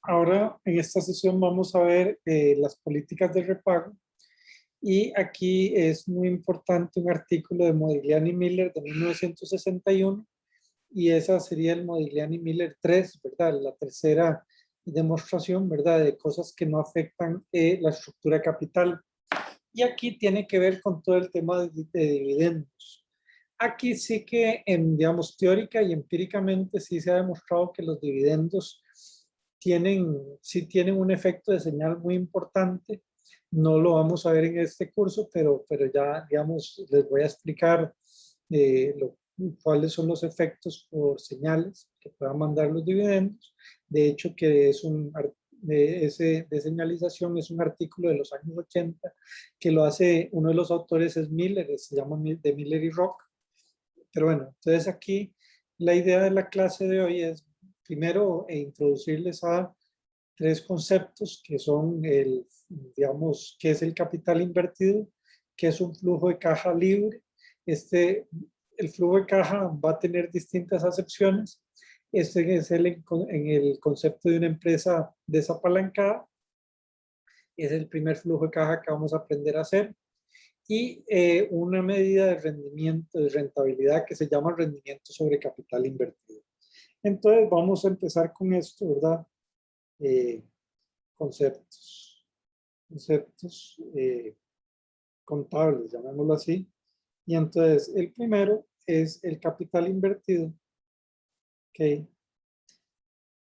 Ahora, en esta sesión vamos a ver las políticas de repago y aquí es muy importante un artículo de Modigliani Miller de 1961 y esa sería el Modigliani Miller 3, ¿verdad? La tercera demostración, ¿verdad? De cosas que no afectan la estructura de capital. Y aquí tiene que ver con todo el tema de dividendos. Aquí sí que, digamos, teórica y empíricamente sí se ha demostrado que los dividendos sí tienen un efecto de señal muy importante. No lo vamos a ver en este curso, pero ya, digamos, les voy a explicar cuáles son los efectos por señales que puedan mandar los dividendos. De hecho, que es de señalización es un artículo de los años 80 que lo hace uno de los autores es Miller, se llama de Miller y Rock. Pero bueno, entonces aquí la idea de la clase de hoy es primero introducirles a tres conceptos que son digamos, qué es el capital invertido, qué es un flujo de caja libre. El flujo de caja va a tener distintas acepciones. Este es en el concepto de una empresa desapalancada. Es el primer flujo de caja que vamos a aprender a hacer y una medida de rendimiento, de rentabilidad que se llama rendimiento sobre capital invertido. Entonces vamos a empezar con esto, ¿verdad? Eh, conceptos contables, llamémoslo así. Y entonces el primero es el capital invertido. Ok.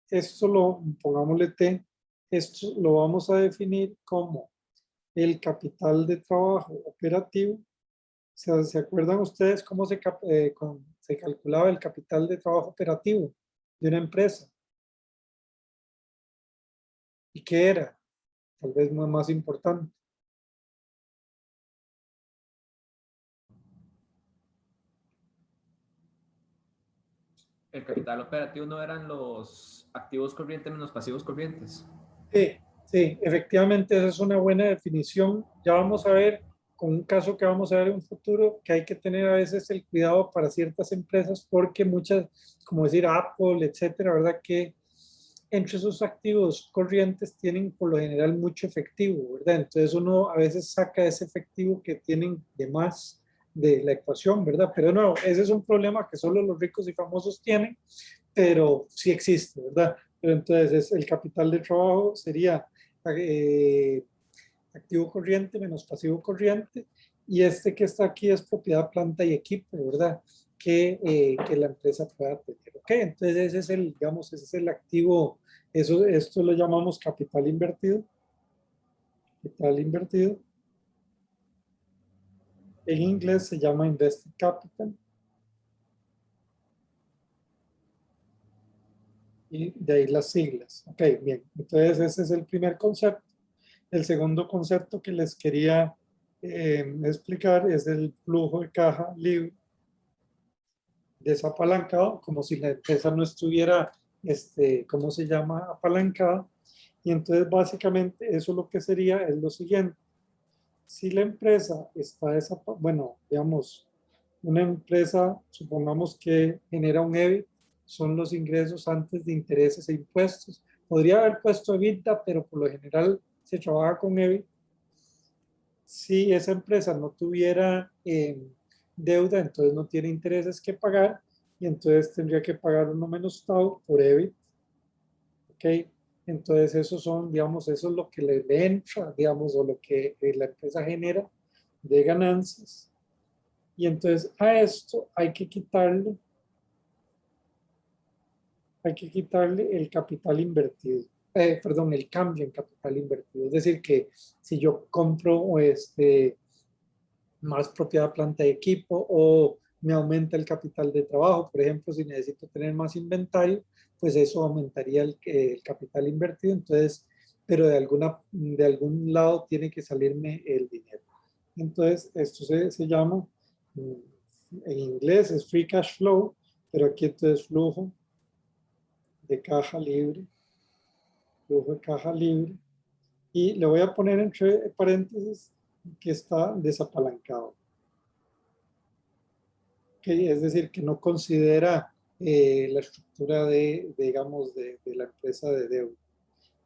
Esto pongámosle T, esto lo vamos a definir como el capital de trabajo operativo. ¿Se acuerdan ustedes cómo se calculaba el capital de trabajo operativo de una empresa? ¿Y qué era? Tal vez más importante. El capital operativo no eran los activos corrientes menos pasivos corrientes. Sí, sí, efectivamente esa es una buena definición. Ya vamos a ver con un caso que vamos a ver en un futuro que hay que tener a veces el cuidado para ciertas empresas porque muchas, como decir Apple, etcétera, ¿verdad? Que entre sus activos corrientes tienen por lo general mucho efectivo, ¿verdad? Entonces uno a veces saca ese efectivo que tienen de más de la ecuación, ¿verdad? Pero no, ese es un problema que solo los ricos y famosos tienen, pero sí existe, ¿verdad? Pero entonces el capital de trabajo sería eh, activo corriente menos pasivo corriente, y este que está aquí es propiedad, planta y equipo, ¿verdad? Que la empresa pueda tener. Ok, entonces ese es digamos, ese es el activo, esto lo llamamos capital invertido. Capital invertido. En inglés se llama invested capital. Y de ahí las siglas. Ok, bien. Entonces ese es el primer concepto. El segundo concepto que les quería explicar es el flujo de caja libre desapalancado, como si la empresa no estuviera, ¿cómo se llama? Apalancada. Y entonces básicamente eso lo que sería es lo siguiente. Si la empresa está bueno, digamos, una empresa, supongamos que genera un EBIT, son los ingresos antes de intereses e impuestos. Podría haber puesto EBITDA, pero por lo general se trabaja con EBIT. Si esa empresa no tuviera deuda, entonces no tiene intereses que pagar y entonces tendría que pagar uno menos TAU por EBIT. ¿Ok? Entonces eso son, digamos, eso es lo que le entra, digamos, o lo que la empresa genera de ganancias. Y entonces a esto hay que quitarle el capital invertido. Perdón, el cambio en capital invertido. Es decir, que si yo compro más propiedad, planta y equipo, o me aumenta el capital de trabajo, por ejemplo, si necesito tener más inventario, pues eso aumentaría el capital invertido. Entonces, pero de algún lado tiene que salirme el dinero. Entonces, esto se llama, en inglés es free cash flow, pero aquí entonces flujo de caja libre, flujo de caja libre, y le voy a poner entre paréntesis que está desapalancado. Es decir, que no considera la estructura digamos, de la empresa de deuda.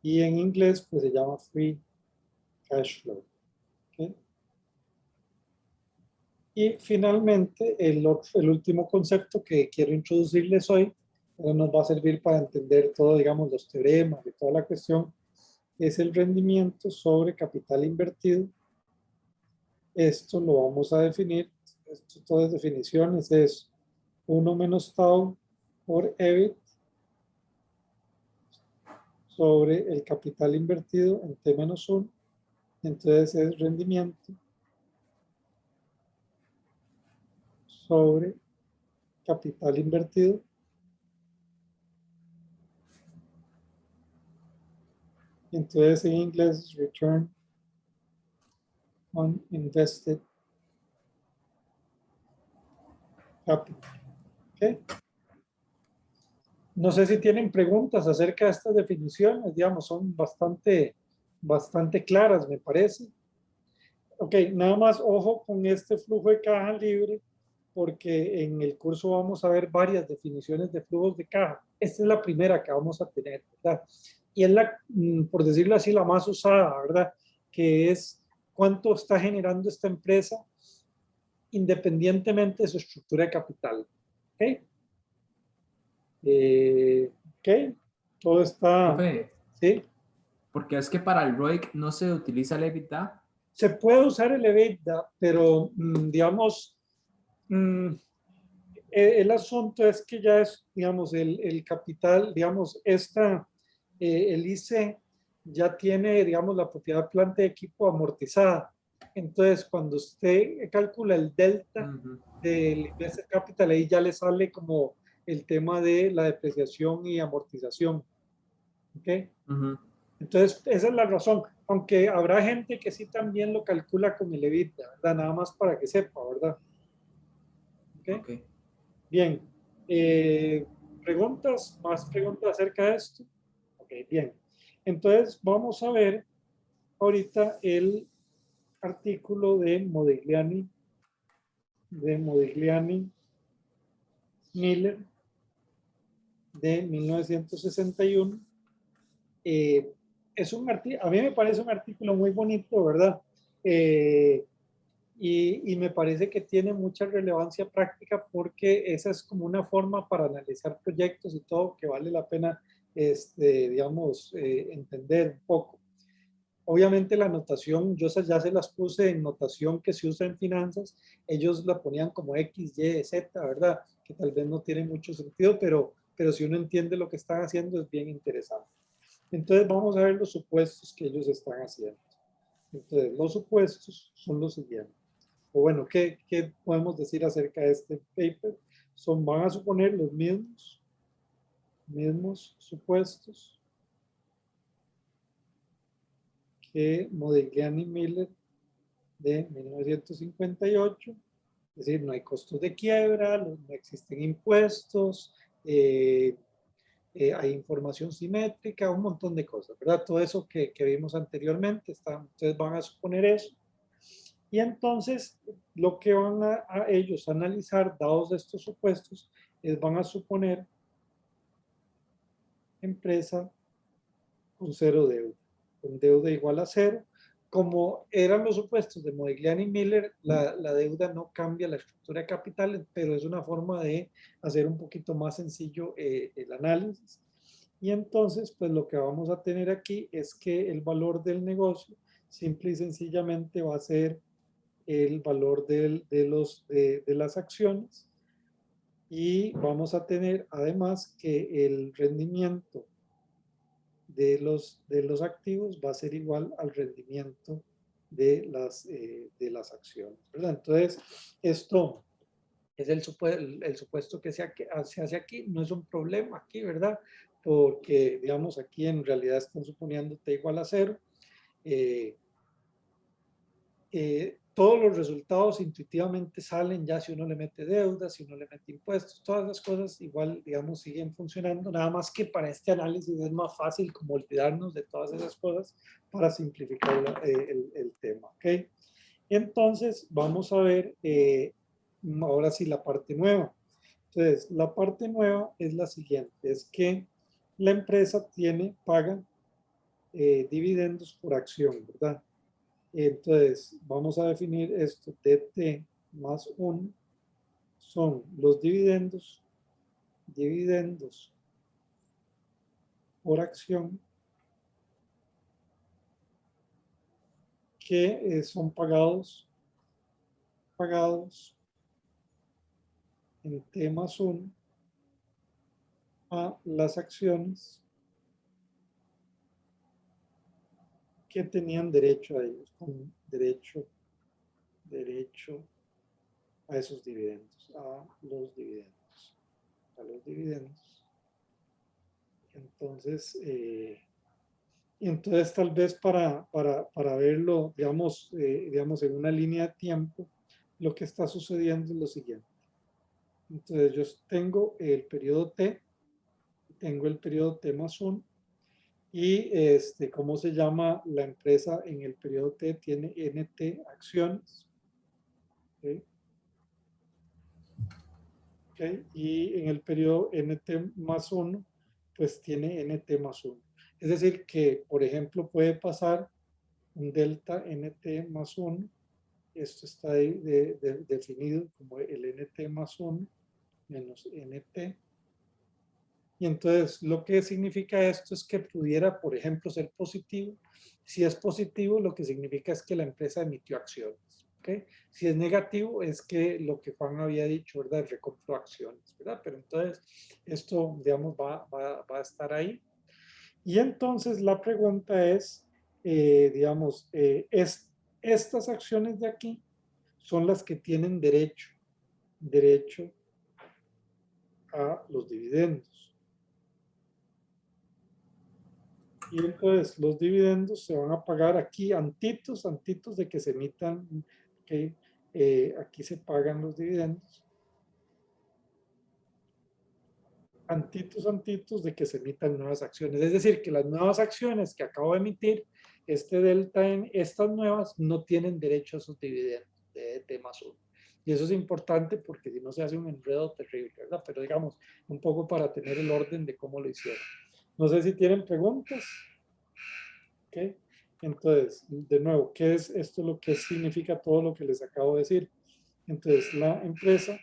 y en inglés pues se llama free cash flow. ¿Okay? Y finalmente, el último concepto que quiero introducirles hoy, nos va a servir para entender todo, digamos, los teoremas y toda la cuestión, es el rendimiento sobre capital invertido. Esto lo vamos a definir, esto todas definiciones, es 1 menos tau por EBIT sobre el capital invertido en T menos 1. Entonces es rendimiento sobre capital invertido. Entonces en inglés return on invested capital. ¿Okay? No sé si tienen preguntas acerca de estas definiciones, digamos, son bastante claras, me parece. Ok, nada más ojo con este flujo de caja libre, porque en el curso vamos a ver varias definiciones de flujos de caja. Esta es la primera que vamos a tener, ¿verdad? Y es la, por decirlo así, la más usada, ¿verdad? Que es cuánto está generando esta empresa independientemente de su estructura de capital. ¿Ok? Ok, todo está, Profe, ¿sí? porque es que para el ROIC no se utiliza el EBITDA. Se puede usar el EBITDA, pero digamos, el asunto es que ya es, digamos, el capital, digamos, el IC ya tiene, digamos, la propiedad planta de equipo amortizada. Entonces, cuando usted calcula el delta del invested capital, ahí ya le sale como el tema de la depreciación y amortización. ¿Ok? Entonces, esa es la razón. Aunque habrá gente que sí también lo calcula con el EBITDA, ¿verdad? Nada más para que sepa, ¿verdad? ¿Ok? Okay. Bien. ¿Preguntas? ¿Más preguntas acerca de esto? Ok, bien. Entonces, vamos a ver ahorita el artículo de Modigliani Miller de 1961. Es un a mí me parece un artículo muy bonito, ¿verdad? Y me parece que tiene mucha relevancia práctica porque esa es como una forma para analizar proyectos y todo que vale la pena, digamos, entender un poco. Obviamente la notación, yo ya se las puse en notación que se usa en finanzas, ellos la ponían como X, Y, Z, ¿verdad? Que tal vez no tiene mucho sentido, pero si uno entiende lo que están haciendo es bien interesante. Entonces vamos a ver los supuestos que ellos están haciendo. Entonces los supuestos son los siguientes. O bueno, ¿qué podemos decir acerca de este paper? Van a suponer los mismos supuestos que Modigliani Miller de 1958, es decir, no hay costos de quiebra, no existen impuestos, hay información simétrica, un montón de cosas, ¿verdad? Todo eso que vimos anteriormente, ustedes van a suponer eso. Y entonces, lo que van a ellos analizar, dados estos supuestos, es van a suponer empresa con cero deuda, con deuda igual a cero. Como eran los supuestos de Modigliani y Miller, la deuda no cambia la estructura de capital, pero es una forma de hacer un poquito más sencillo el análisis. Y entonces, pues lo que vamos a tener aquí es que el valor del negocio simple y sencillamente va a ser el valor de las acciones y vamos a tener además que el rendimiento de los activos va a ser igual al rendimiento de las acciones, ¿verdad? Entonces, esto es el supuesto que se hace aquí, no es un problema aquí, ¿verdad? Porque, digamos, aquí en realidad están suponiendo T igual a 0. Todos los resultados intuitivamente salen ya si uno le mete deuda, si uno le mete impuestos, todas las cosas igual, digamos, siguen funcionando, nada más que para este análisis es más fácil como olvidarnos de todas esas cosas para simplificar el tema, ¿ok? Entonces, vamos a ver ahora sí la parte nueva. Entonces, la parte nueva es la siguiente, es que la empresa paga dividendos por acción, ¿verdad? Entonces, vamos a definir esto, dt más 1 son los dividendos por acción que son pagados en T más 1 a las acciones que tenían derecho a ellos, con derecho a esos dividendos, a los dividendos. Entonces tal vez para verlo, digamos, en una línea de tiempo, lo que está sucediendo es lo siguiente. Entonces yo tengo el periodo T, tengo el periodo T más 1, y ¿cómo se llama la empresa en el periodo T? Tiene NT acciones. ¿Okay? ¿Okay? Y en el periodo NT más 1, pues tiene NT más 1. Es decir, que, por ejemplo, puede pasar un delta NT más 1. Esto está definido como el NT más 1 menos NT. Y entonces lo que significa esto es que pudiera, por ejemplo, ser positivo. Si es positivo, lo que significa es que la empresa emitió acciones. ¿Okay? Si es negativo, es que lo que Juan había dicho, ¿verdad? Recompró acciones, ¿verdad? Pero entonces esto, digamos, va a estar ahí. Y entonces la pregunta es, digamos, estas acciones de aquí son las que tienen derecho a los dividendos. Y entonces los dividendos se van a pagar aquí antitos de que se emitan, ¿okay? Aquí se pagan los dividendos. Antitos de que se emitan nuevas acciones. Es decir, que las nuevas acciones que acabo de emitir, este delta en estas nuevas no tienen derecho a esos dividendos de T más 1. Y eso es importante porque si no se hace un enredo terrible, ¿verdad? Pero digamos, un poco para tener el orden de cómo lo hicieron. No sé si tienen preguntas. ¿Ok? Entonces, de nuevo, ¿qué es esto? Lo que significa todo lo que les acabo de decir. Entonces, la empresa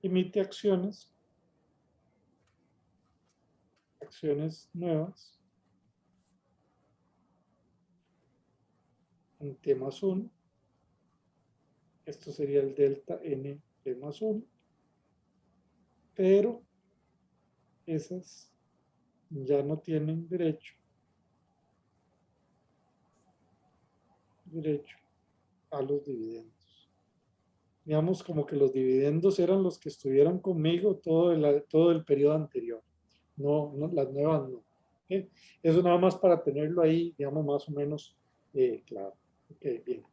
emite acciones nuevas en T más 1. Esto sería el delta N T más 1. Pero esas ya no tienen derecho a los dividendos. Digamos como que los dividendos eran los que estuvieron conmigo todo el periodo anterior. No, las nuevas no. ¿Okay? Eso nada más para tenerlo ahí, digamos, más o menos claro. Okay, bien.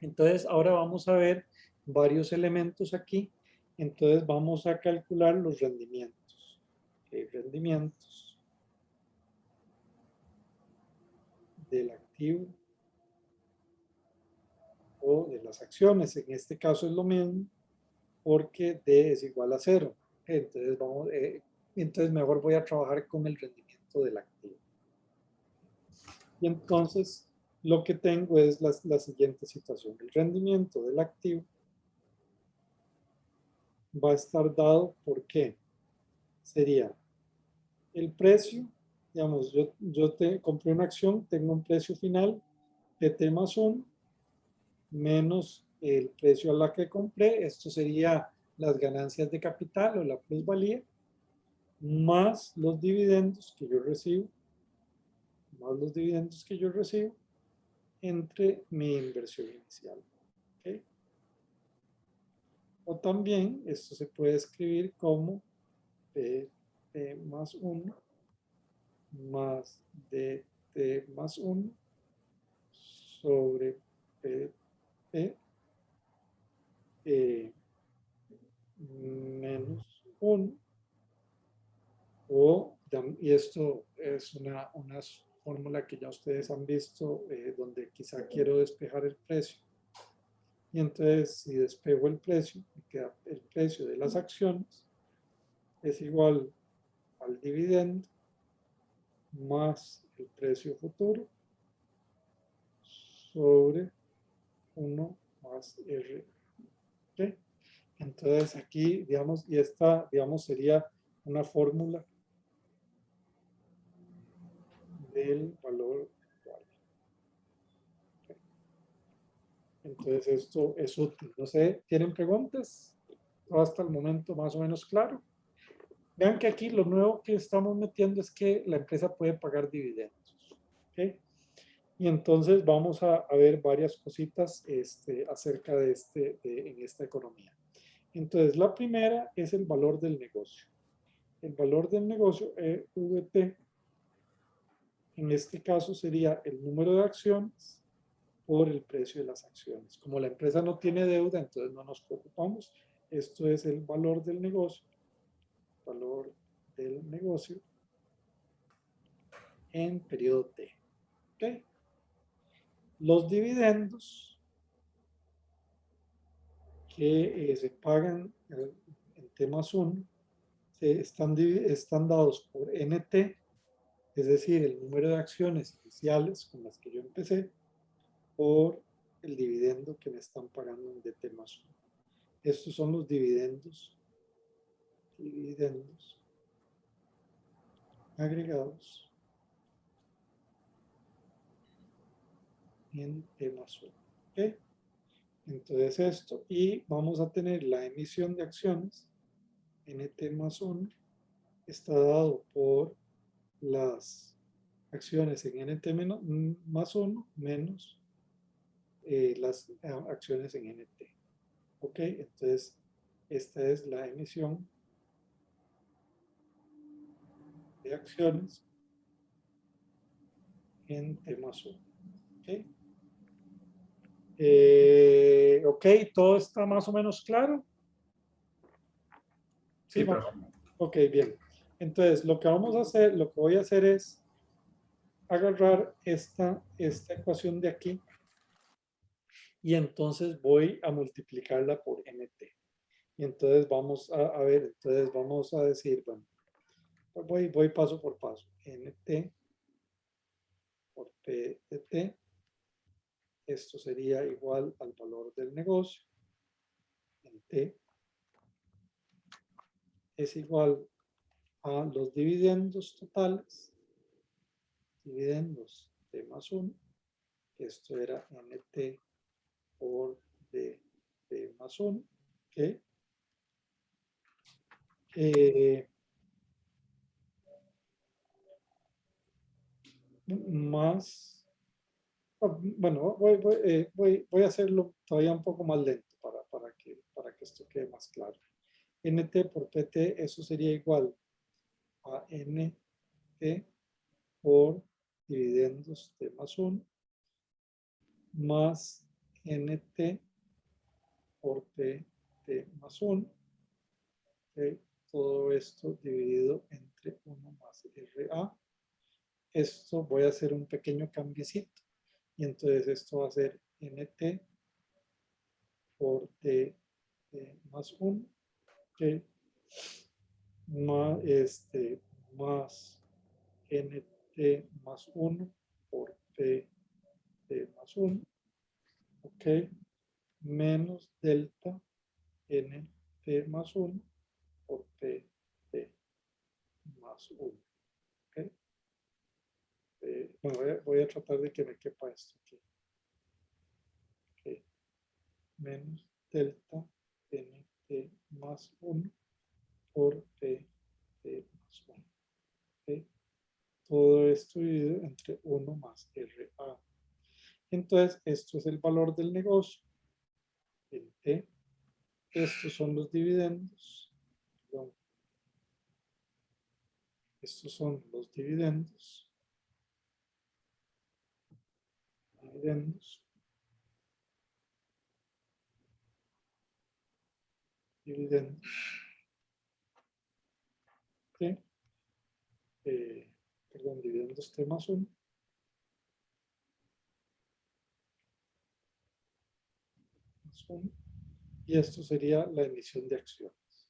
Entonces, ahora vamos a ver varios elementos aquí. Entonces, vamos a calcular los rendimientos. Okay, rendimientos del activo o de las acciones. En este caso es lo mismo porque D es igual a 0. Entonces, entonces mejor voy a trabajar con el rendimiento del activo. Y entonces lo que tengo es la siguiente situación. El rendimiento del activo va a estar dado por qué. Sería el precio, digamos, yo compré una acción, tengo un precio final de T más 1 menos el precio a la que compré. Esto sería las ganancias de capital o la plusvalía, más los dividendos que yo recibo, entre mi inversión inicial. ¿Okay? O también esto se puede escribir como P más 1 más DT más 1 sobre PP menos 1. Y esto es una fórmula que ya ustedes han visto, donde quizá quiero despejar el precio. Y entonces, si despejo el precio, me queda el precio de las acciones es igual al dividendo más el precio futuro sobre 1 más R. ¿Okay? Entonces aquí, digamos, y esta, digamos, sería una fórmula del valor actual. ¿Okay? Entonces esto es útil. No sé, ¿tienen preguntas? Todo hasta el momento más o menos claro. Vean que aquí lo nuevo que estamos metiendo es que la empresa puede pagar dividendos. ¿Okay? Y entonces vamos a ver varias cositas acerca de en esta economía. Entonces, la primera es el valor del negocio. El valor del negocio, VT, en este caso sería el número de acciones por el precio de las acciones. Como la empresa no tiene deuda, entonces no nos preocupamos. Esto es el valor del negocio. Valor del negocio en periodo T. ¿Okay? Los dividendos que se pagan en T más 1 están dados por NT, es decir, el número de acciones iniciales con las que yo empecé, por el dividendo que me están pagando en DT más 1. Estos son los dividendos agregados en T más 1. ¿Okay? Entonces esto, y vamos a tener la emisión de acciones, NT más 1, está dado por las acciones en NT más 1 menos las acciones en NT. Ok, entonces esta es la emisión de acciones en T más 1. Ok, ok, todo está más o menos claro. Sí, Sí, profe. ok, bien. Entonces, lo que vamos a hacer, lo que voy a hacer es agarrar esta ecuación de aquí y entonces voy a multiplicarla por NT. Y entonces vamos a ver, entonces vamos a decir, bueno, voy paso por paso. NT por P de T. Esto sería igual al valor del negocio en T. Es igual a los dividendos totales. Dividendos T más 1. Esto era NT por D más 1. ¿Okay? Más, bueno, voy a hacerlo todavía un poco más lento para que esto quede más claro. NT por PT, eso sería igual a NT por dividendos T más 1 más NT por T más 1. ¿Okay? Todo esto dividido entre 1 más RA. Esto voy a hacer un pequeño cambiecito. Y entonces esto va a ser NT por T más 1. ¿Okay? Más NT más 1 por T más 1. ¿Ok? Menos delta NT más 1 por T más 1. ¿Ok? Bueno, voy a tratar de que me quepa esto aquí. ¿Ok? Menos delta NT más 1 por T más 1. ¿Ok? Todo esto dividido entre 1 más RA. Entonces, esto es el valor del negocio en T. Estos son los dividendos. Perdón. Estos son los dividendos. Dividendos. ¿Okay? Perdón, dividendos T más 1. Y esto sería la emisión de acciones.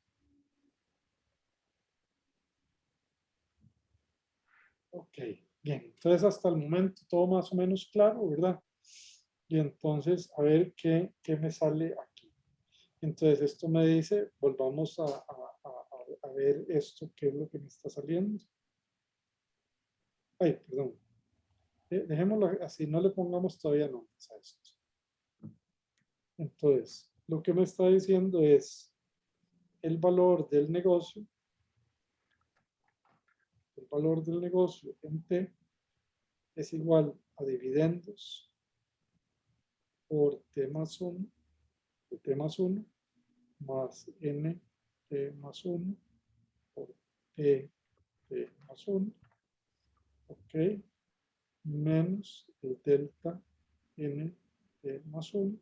Ok. Bien, entonces hasta el momento todo más o menos claro, ¿verdad? Y entonces a ver qué me sale aquí. Entonces esto me dice, volvamos a ver esto, qué es lo que me está saliendo. Ay, perdón. Dejémoslo así, no le pongamos todavía nombres a esto. Entonces, lo que me está diciendo es el valor del negocio en T es igual a dividendos por T más 1, de T más 1, más N T más 1 por T más 1, ok, menos el delta N T más 1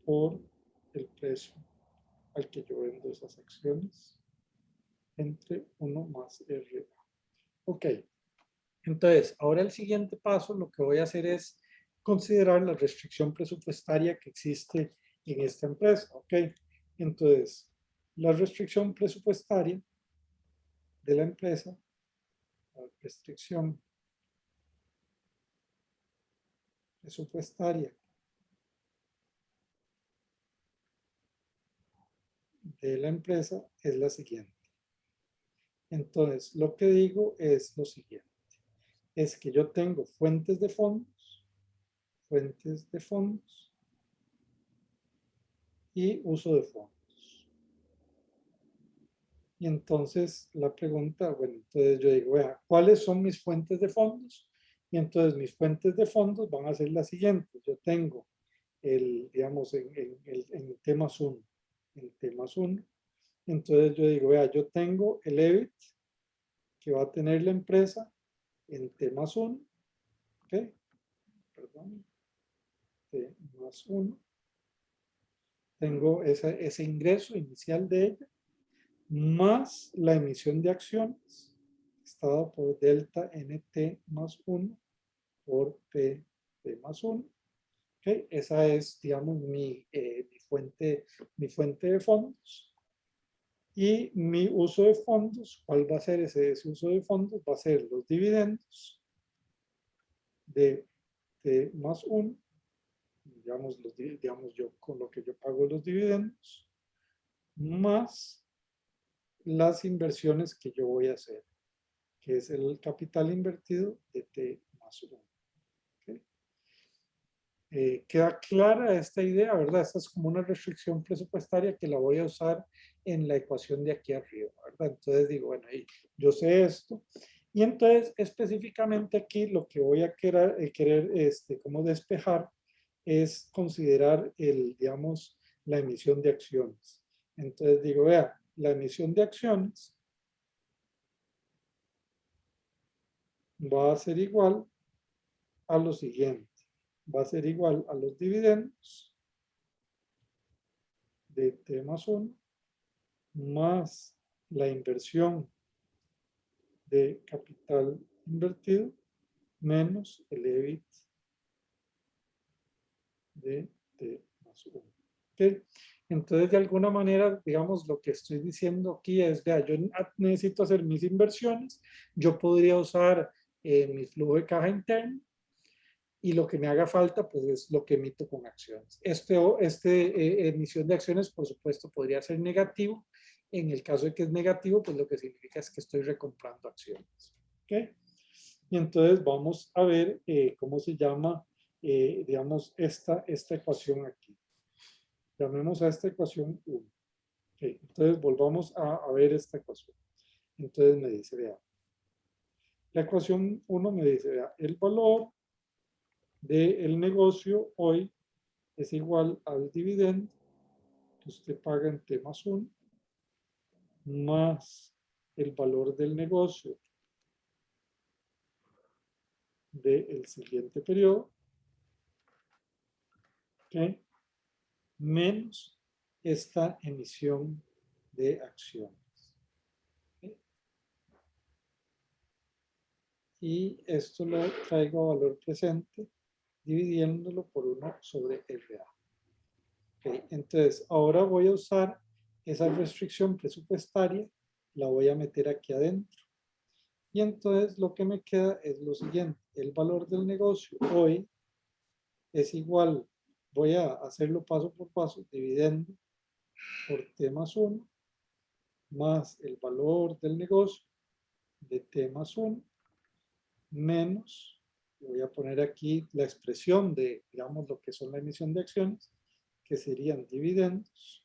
por el precio al que yo vendo esas acciones entre 1 más RA. Ok, entonces ahora el siguiente paso lo que voy a hacer es considerar la restricción presupuestaria que existe en esta empresa. Ok, entonces la restricción presupuestaria de la empresa, la restricción presupuestaria de la empresa es la siguiente. Entonces, lo que digo es lo siguiente. Es que yo tengo fuentes de fondos y uso de fondos. Y entonces la pregunta, bueno, entonces yo digo, vea, ¿cuáles son mis fuentes de fondos? Y entonces mis fuentes de fondos van a ser las siguientes. Yo tengo digamos, en T más 1, en T más 1. Entonces yo digo, vea, yo tengo el EBIT que va a tener la empresa en T más 1, ¿ok? Perdón, T más 1. Tengo ese ingreso inicial de ella, más la emisión de acciones, estado por delta NT más 1 por T más 1. ¿Okay? Esa es, digamos, mi fuente de fondos. Y mi uso de fondos, ¿cuál va a ser ese uso de fondos? Va a ser los dividendos de T más 1, digamos yo con lo que yo pago los dividendos, más las inversiones que yo voy a hacer, que es el capital invertido de T más 1. ¿Okay? Queda clara esta idea, ¿verdad? Esta es como una restricción presupuestaria que la voy a usar en la ecuación de aquí arriba, ¿verdad? Entonces digo, bueno, yo sé esto. Y entonces específicamente aquí lo que voy a querer como despejar es considerar digamos, la emisión de acciones. Entonces digo, vea, la emisión de acciones va a ser igual a lo siguiente. Va a ser igual a los dividendos de T más 1 más la inversión de capital invertido menos el EBIT de T más 1. ¿Okay? Entonces, de alguna manera, digamos, lo que estoy diciendo aquí es, vea, yo necesito hacer mis inversiones, yo podría usar mi flujo de caja interno y lo que me haga falta, pues es lo que emito con acciones. Emisión de acciones, por supuesto, podría ser negativo. En el caso de que es negativo, pues lo que significa es que estoy recomprando acciones. ¿Ok? Y entonces vamos a ver cómo se llama, digamos, esta ecuación aquí. Llamemos a esta ecuación 1. Okay, entonces volvamos a ver esta ecuación. Entonces me dice, vea, la ecuación 1 me dice, vea, el valor del negocio hoy es igual al dividendo que usted paga en T más 1 más el valor del negocio del siguiente periodo, ¿okay? Menos esta emisión de acciones. ¿Okay? Y esto lo traigo a valor presente dividiéndolo por 1 sobre RA. Okay, entonces, ahora voy a usar esa restricción presupuestaria, la voy a meter aquí adentro. Y entonces lo que me queda es lo siguiente. El valor del negocio hoy es igual, voy a hacerlo paso por paso, dividendo por T más 1, más el valor del negocio de T más 1, menos, voy a poner aquí la expresión de, digamos, lo que son la emisión de acciones, que serían dividendos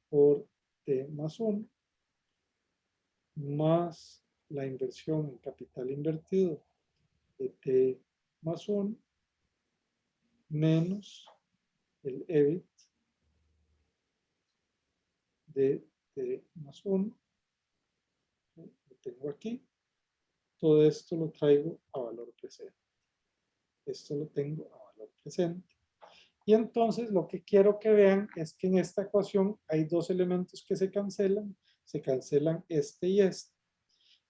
por T más 1, más la inversión en capital invertido de T más 1, menos el EBIT de T más 1, lo tengo aquí, todo esto lo traigo a valor presente, esto lo tengo a valor presente. Y entonces lo que quiero que vean es que en esta ecuación hay dos elementos que se cancelan este y este.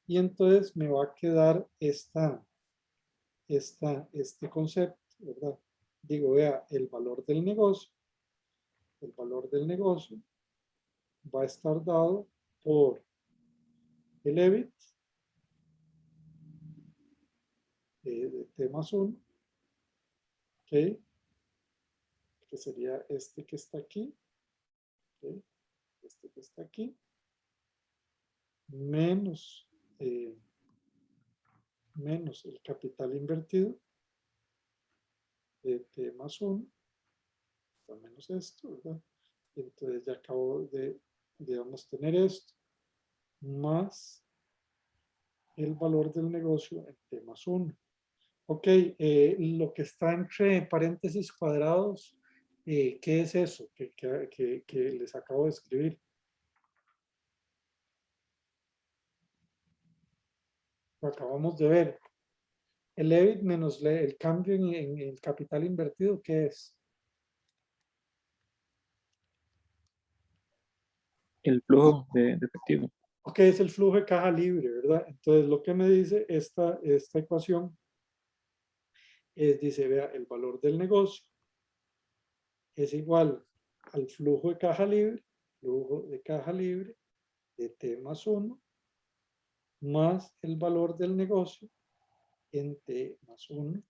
Y entonces me va a quedar este concepto, ¿verdad? Digo, vea, el valor del negocio va a estar dado por el EBIT de T más 1, ¿ok? Que sería este que está aquí, ¿ok? Este que está aquí, menos, menos el capital invertido de T más 1, menos esto, ¿verdad? Entonces ya acabo de, digamos, tener esto, más el valor del negocio en T más 1. Ok, lo que está entre paréntesis cuadrados, ¿qué es eso que les acabo de escribir? Lo acabamos de ver. El EBIT menos el cambio en el capital invertido, ¿qué es? El flujo de efectivo. Ok, es el flujo de caja libre, ¿verdad? Entonces, lo que me dice esta ecuación es, dice, vea, el valor del negocio es igual al flujo de caja libre de T más 1 más el valor del negocio en T más 1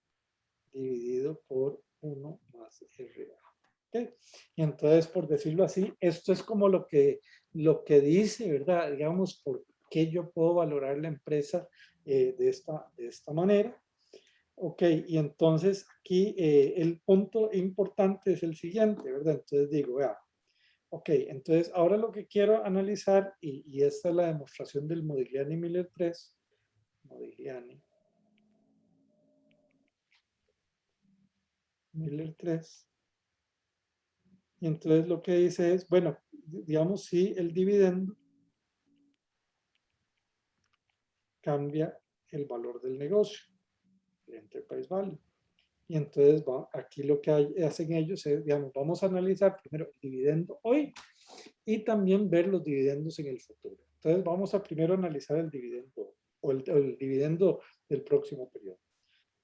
dividido por 1 más RA. ¿Okay? Y entonces, por decirlo así, esto es como lo que dice, ¿verdad? Digamos, por qué yo puedo valorar la empresa de esta manera. Ok, y entonces aquí el punto importante es el siguiente, ¿verdad? Entonces digo, vea, ok, entonces ahora lo que quiero analizar, y esta es la demostración del Modigliani-Miller 3, Miller 3. Y entonces lo que dice es, bueno, digamos, si el dividendo cambia el valor del negocio, el enterprise value. Y entonces aquí lo que hacen ellos es, digamos, vamos a analizar primero el dividendo hoy y también ver los dividendos en el futuro. Entonces vamos a primero analizar el dividendo o el dividendo del próximo periodo.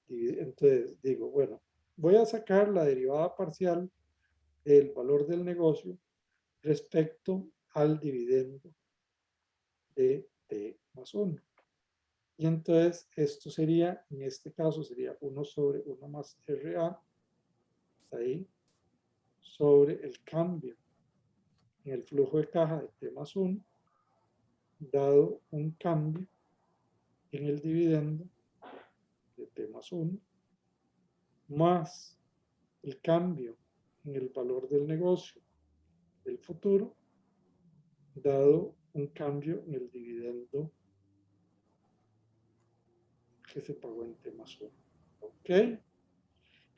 Entonces digo, bueno, voy a sacar la derivada parcial del valor del negocio respecto al dividendo de T más 1. Y entonces esto sería, en este caso sería 1 sobre 1 más RA, ahí, sobre el cambio en el flujo de caja de T más 1, dado un cambio en el dividendo de T más 1, más el cambio en el valor del negocio del futuro, dado un cambio en el dividendo que se pagó en T más 1. ¿Ok?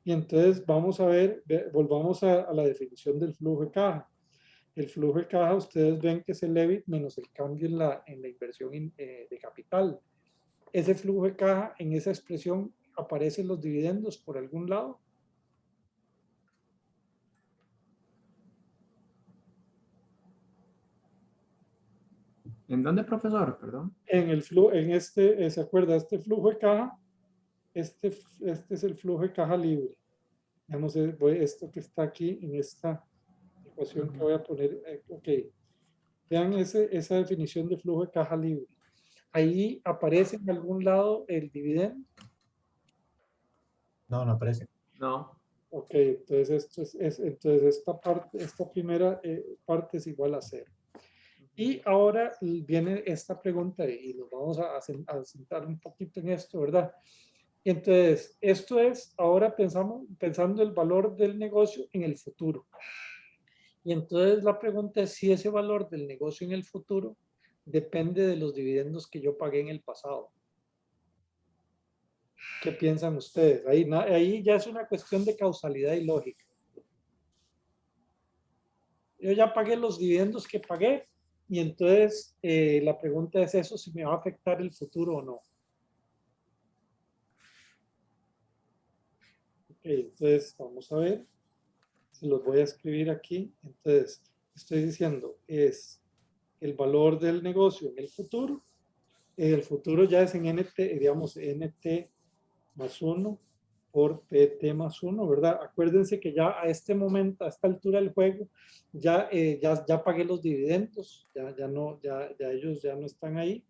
Y entonces vamos a ver, volvamos a la definición del flujo de caja. El flujo de caja, ustedes ven que es el EBIT menos el cambio en la inversión de capital. Ese flujo de caja, en esa expresión, ¿aparecen los dividendos por algún lado? ¿En dónde, profesor? Perdón. En el flujo, ¿se acuerda? Este flujo de caja, este es el flujo de caja libre. Digamos, esto que está aquí en esta ecuación que voy a poner, ok. Vean esa definición de flujo de caja libre. Ahí aparece en algún lado el dividendo. No, no aparece. No. Ok, entonces esto entonces esta primera parte es igual a 0. Y ahora viene esta pregunta y nos vamos a sentar un poquito en esto, ¿verdad? Entonces, esto es, ahora pensando el valor del negocio en el futuro. Y entonces la pregunta es si ese valor del negocio en el futuro depende de los dividendos que yo pagué en el pasado. ¿Qué piensan ustedes? Ahí ya es una cuestión de causalidad y lógica. Yo ya pagué los dividendos que pagué y entonces la pregunta es eso, si me va a afectar el futuro o no. Okay, entonces vamos a ver, se los voy a escribir aquí. Entonces, estoy diciendo es el valor del negocio en el futuro. El futuro ya es en NT, digamos, NT más 1 por PT más 1, ¿verdad? Acuérdense que ya a este momento, a esta altura del juego, ya pagué los dividendos, ya ellos ya no están ahí,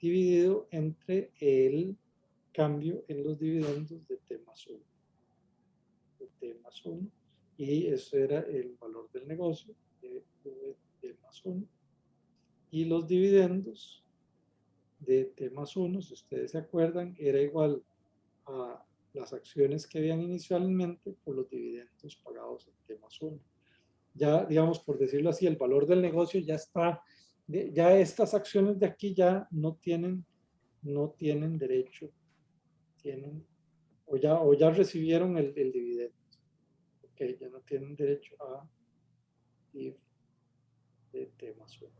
dividido entre el cambio en los dividendos de T más 1. De T más 1, y eso era el valor del negocio, de T más 1. Y los dividendos de T más 1, si ustedes se acuerdan, era igual a las acciones que habían inicialmente por los dividendos pagados en T más 1. Ya, digamos, por decirlo así, el valor del negocio ya está, ya estas acciones de aquí ya no tienen derecho, o ya recibieron el dividendo. Ok, ya no tienen derecho a ir de T más 1.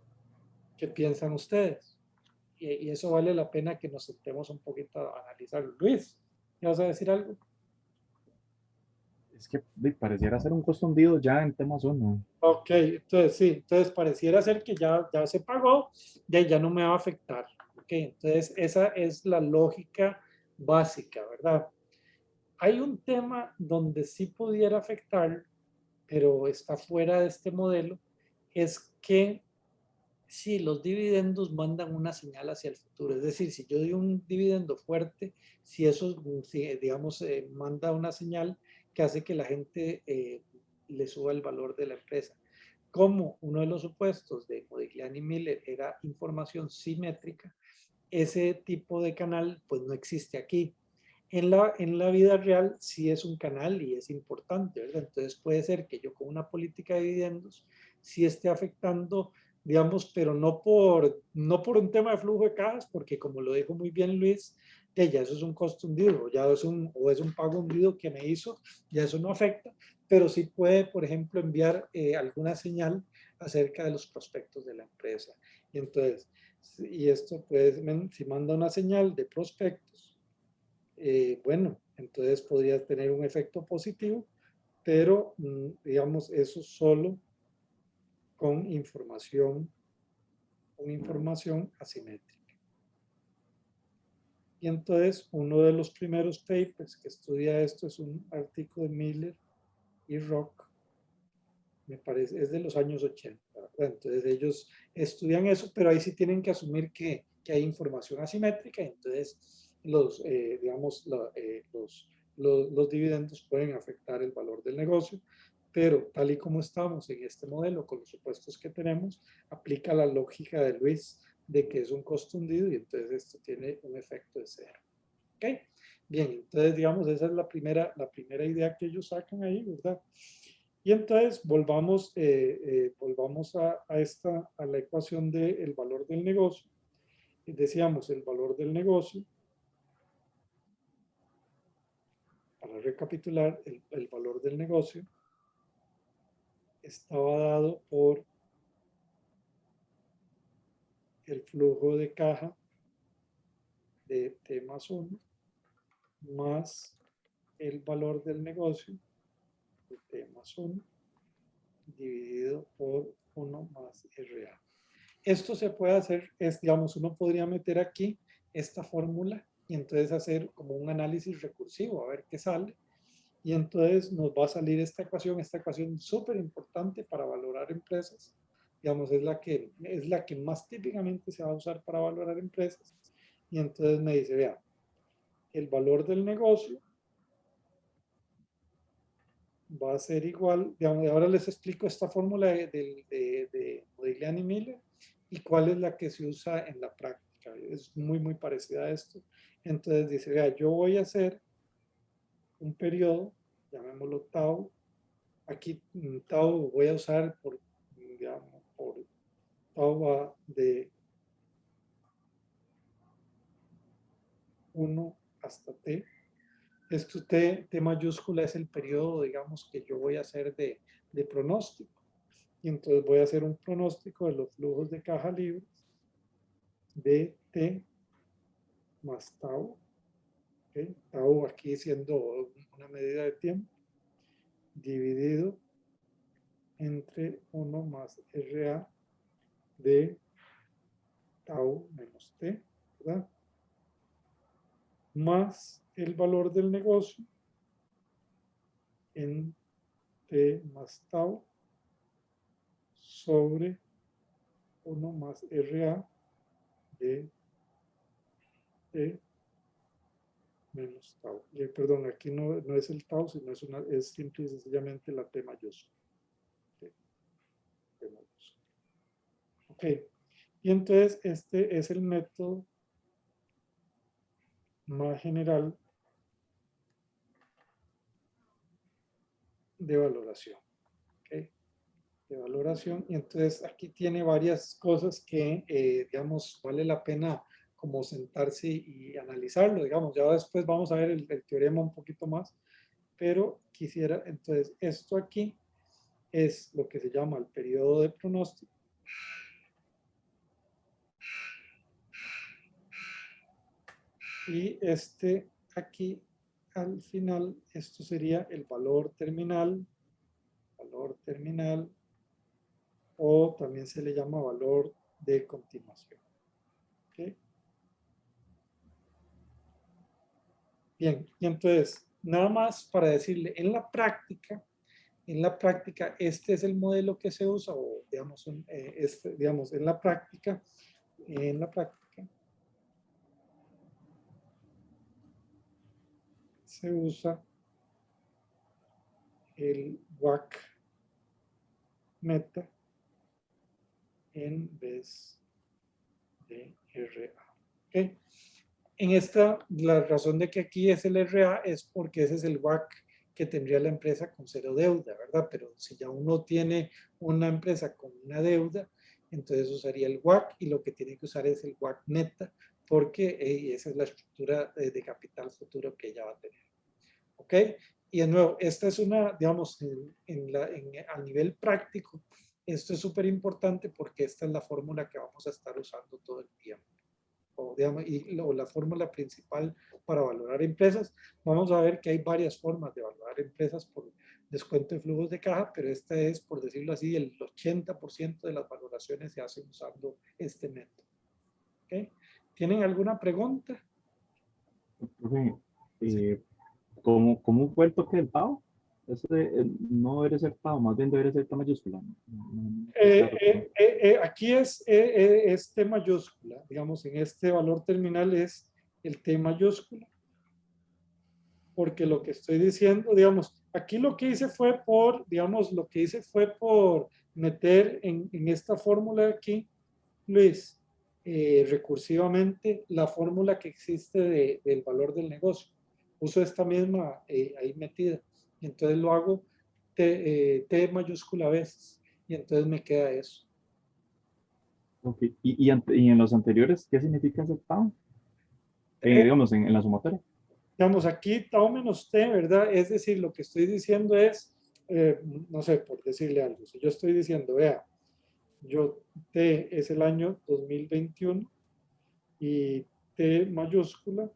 ¿Qué piensan ustedes? Y eso vale la pena que nos sentemos un poquito a analizarlo. Luis, ¿me vas a decir algo? Es que pareciera ser un costo hundido ya en temas 1. Ok, entonces sí, entonces pareciera ser que ya se pagó, ya no me va a afectar. Ok, entonces esa es la lógica básica, ¿verdad? Hay un tema donde sí pudiera afectar, pero está fuera de este modelo, es que si los dividendos mandan una señal hacia el futuro, es decir, si yo doy un dividendo fuerte, si eso, digamos, manda una señal que hace que la gente le suba el valor de la empresa. Como uno de los supuestos de Modigliani Miller era información simétrica, ese tipo de canal pues no existe aquí. En la vida real sí es un canal y es importante, ¿verdad? Entonces puede ser que yo con una política de dividendos sí esté afectando, digamos, pero no por un tema de flujo de cajas, porque como lo dijo muy bien Luis, ya eso es un costo hundido, o es un pago hundido que me hizo, ya eso no afecta, pero sí puede, por ejemplo, enviar alguna señal acerca de los prospectos de la empresa. Y entonces, y esto pues, si manda una señal de prospectos, bueno, entonces podría tener un efecto positivo, pero digamos eso solo con información asimétrica. Y entonces uno de los primeros papers que estudia esto es un artículo de Miller y Rock, me parece, es de los años 80. ¿Verdad? Entonces ellos estudian eso, pero ahí sí tienen que asumir que hay información asimétrica, entonces digamos, los dividendos pueden afectar el valor del negocio, pero tal y como estamos en este modelo, con los supuestos que tenemos, aplica la lógica de Luis de que es un costo hundido y entonces esto tiene un efecto de 0. ¿Ok? Bien, entonces digamos, esa es la primera idea que ellos sacan ahí, ¿verdad? Y entonces volvamos a la ecuación del valor del negocio. Decíamos el valor del negocio, para recapitular, el valor del negocio estaba dado por el flujo de caja de T más 1 más el valor del negocio de T más 1 dividido por 1 más RA. Esto se puede hacer, digamos, uno podría meter aquí esta fórmula y entonces hacer como un análisis recursivo, a ver qué sale. Y entonces nos va a salir esta ecuación súper importante para valorar empresas, digamos, es la que más típicamente se va a usar para valorar empresas. Y entonces me dice, vea, el valor del negocio va a ser igual, digamos, ahora les explico esta fórmula de Modigliani Miller y cuál es la que se usa en la práctica. Es muy, muy parecida a esto. Entonces dice, vea, yo voy a hacer un periodo, llamémoslo tau. Aquí tau voy a usar digamos, por tau va de 1 hasta t. Esto T mayúscula es el periodo, digamos, que yo voy a hacer de pronóstico. Y entonces voy a hacer un pronóstico de los flujos de caja libres de T más tau. ¿Okay? Tau aquí siendo una medida de tiempo dividido entre 1 más RA de tau menos T, ¿verdad? Más el valor del negocio en T más tau sobre 1 más RA de T menos tau. Perdón, aquí no es el tau, sino es simple y sencillamente la T mayúscula. T mayúscula. Ok, y entonces este es el método más general de valoración. ¿Okay? De valoración, y entonces aquí tiene varias cosas que, digamos, vale la pena como sentarse y analizarlo, digamos, ya después vamos a ver el teorema un poquito más, pero quisiera, entonces, esto aquí es lo que se llama el periodo de pronóstico. Y este aquí, al final, esto sería el valor terminal, o también se le llama valor de continuación. ¿Okay? Bien, y entonces, nada más para decirle, en la práctica, este es el modelo que se usa, o digamos, digamos en la práctica, se usa el WACC meta en vez de RA. ¿Okay? En esta, la razón de que aquí es el RA es porque ese es el WACC que tendría la empresa con cero deuda, ¿verdad? Pero si ya uno tiene una empresa con una deuda, entonces usaría el WACC y lo que tiene que usar es el WACC meta porque esa es la estructura de capital futuro que ella va a tener. ¿Ok? Y de nuevo, esta es una, digamos, a nivel práctico, esto es súper importante porque esta es la fórmula que vamos a estar usando todo el tiempo. O, digamos, o la fórmula principal para valorar empresas. Vamos a ver que hay varias formas de valorar empresas por descuento de flujos de caja, pero esta es, por decirlo así, el 80% de las valoraciones se hacen usando este método. ¿Okay? ¿Tienen alguna pregunta? Sí. ¿Cómo fue el toque del tau? No debería ser tau, más bien debería ser T mayúscula. Aquí es T mayúscula, digamos, en este valor terminal es el T mayúscula, porque lo que estoy diciendo, digamos, aquí lo que hice fue por meter en esta fórmula de aquí, Luis, recursivamente la fórmula que existe del valor del negocio. Uso esta misma ahí metida, y entonces lo hago T mayúscula veces, y entonces me queda eso. Okay. ¿Y en los anteriores qué significa ese tau? Digamos, en la sumatoria. Digamos, aquí tau menos t, ¿verdad? Es decir, lo que estoy diciendo es, no sé, por decirle algo, si yo estoy diciendo, vea, t es el año 2021 y t mayúscula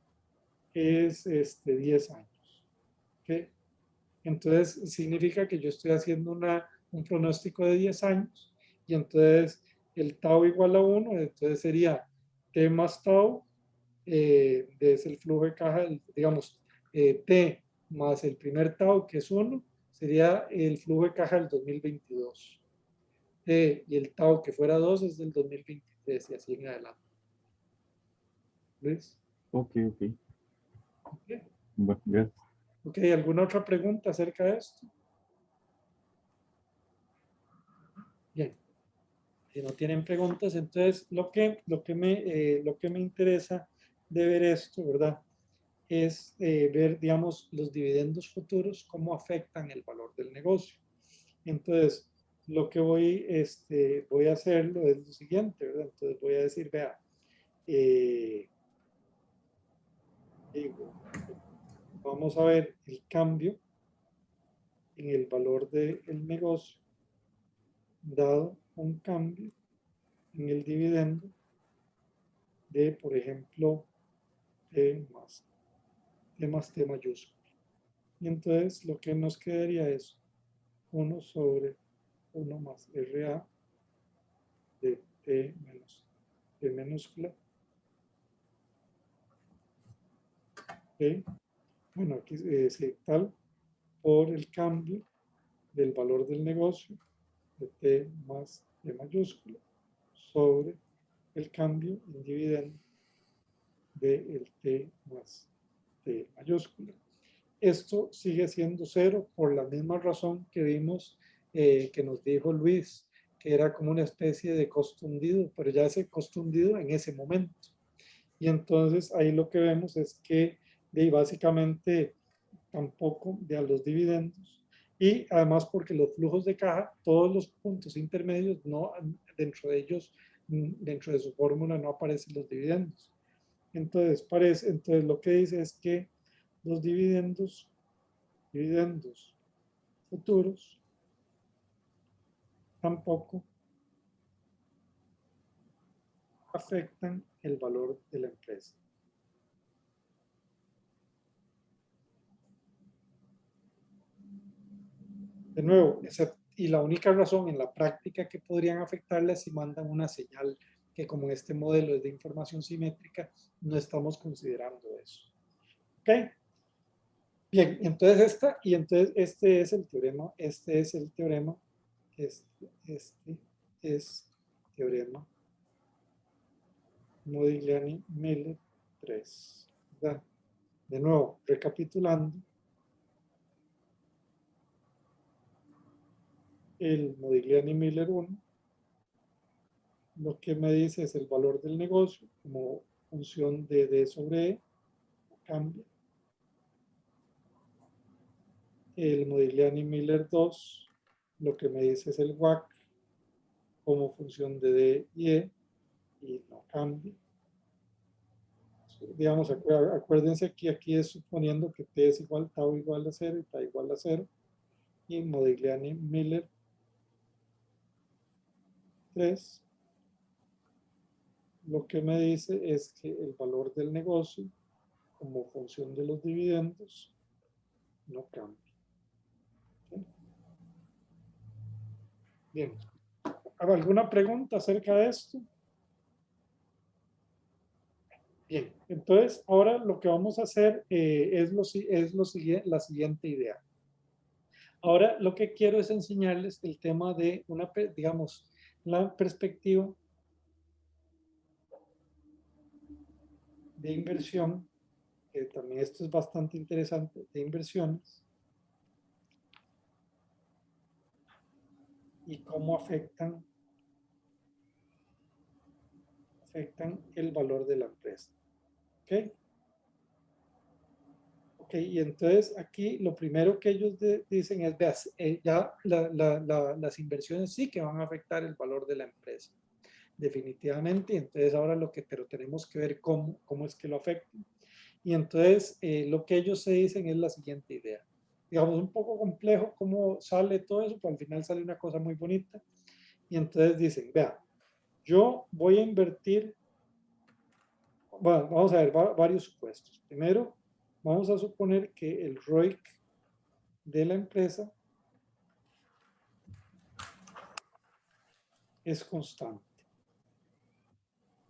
es 10 años. ¿Okay? Entonces, significa que yo estoy haciendo un pronóstico de 10 años y entonces el tau igual a 1, entonces sería t más tau, es el flujo de caja, digamos, T más el primer tau, que es 1, sería el flujo de caja del 2022. y el tau que fuera 2 es del 2023 y así en adelante. ¿Luis? Ok, ok. Ok. Bueno, gracias. Ok, ¿alguna otra pregunta acerca de esto? Bien. Si no tienen preguntas, entonces lo que me interesa de ver esto, ¿verdad? Es ver, digamos, los dividendos futuros, cómo afectan el valor del negocio. Entonces, lo que voy a hacerlo es lo siguiente, ¿verdad? Entonces voy a decir, vea, digo, vamos a ver el cambio en el valor del negocio, dado un cambio en el dividendo de, por ejemplo, T más T mayúsculo. Y entonces lo que nos quedaría es 1 sobre 1 más RA de T menos T minúscula. ¿Okay? Bueno, aquí es tal por el cambio del valor del negocio de T más T mayúscula sobre el cambio en dividendo del T más T mayúscula. Esto sigue siendo 0 por la misma razón que vimos que nos dijo Luis, que era como una especie de costo hundido, pero ya ese costo hundido en ese momento. Y entonces ahí lo que vemos es que básicamente tampoco de a los dividendos y además porque los flujos de caja, todos los puntos intermedios, no dentro de ellos, dentro de su fórmula no aparecen los dividendos. Entonces lo que dice es que los dividendos futuros tampoco afectan el valor de la empresa. De nuevo, y la única razón en la práctica que podrían afectarla es si mandan una señal que como este modelo es de información simétrica, no estamos considerando eso. ¿Ok? Bien, entonces este es el teorema, es teorema Modigliani-Miller 3. ¿Verdad? De nuevo, recapitulando, el Modigliani-Miller 1, lo que me dice es el valor del negocio como función de D sobre E, cambia. El Modigliani-Miller 2, lo que me dice es el WACC como función de D y E, y no cambia. Digamos, acuérdense que aquí es suponiendo que T es igual, tau igual a 0 y tau igual a 0. Y Modigliani-Miller 3, lo que me dice es que el valor del negocio como función de los dividendos no cambia. ¿Sí? Bien. ¿Alguna pregunta acerca de esto? Bien, entonces ahora lo que vamos a hacer la siguiente idea. Ahora lo que quiero es enseñarles el tema de digamos, la perspectiva de inversión, que también esto es bastante interesante, de inversiones y cómo afectan el valor de la empresa. ¿Ok? Ok, y entonces aquí lo primero que ellos dicen es, veas, ya las inversiones sí que van a afectar el valor de la empresa, definitivamente. Entonces ahora pero tenemos que ver cómo es que lo afectan. Y entonces lo que ellos se dicen es la siguiente idea. Digamos, un poco complejo cómo sale todo eso, pero al final sale una cosa muy bonita. Y entonces dicen, vea, yo voy a invertir, bueno, vamos a ver varios supuestos. Primero, vamos a suponer que el ROIC de la empresa es constante.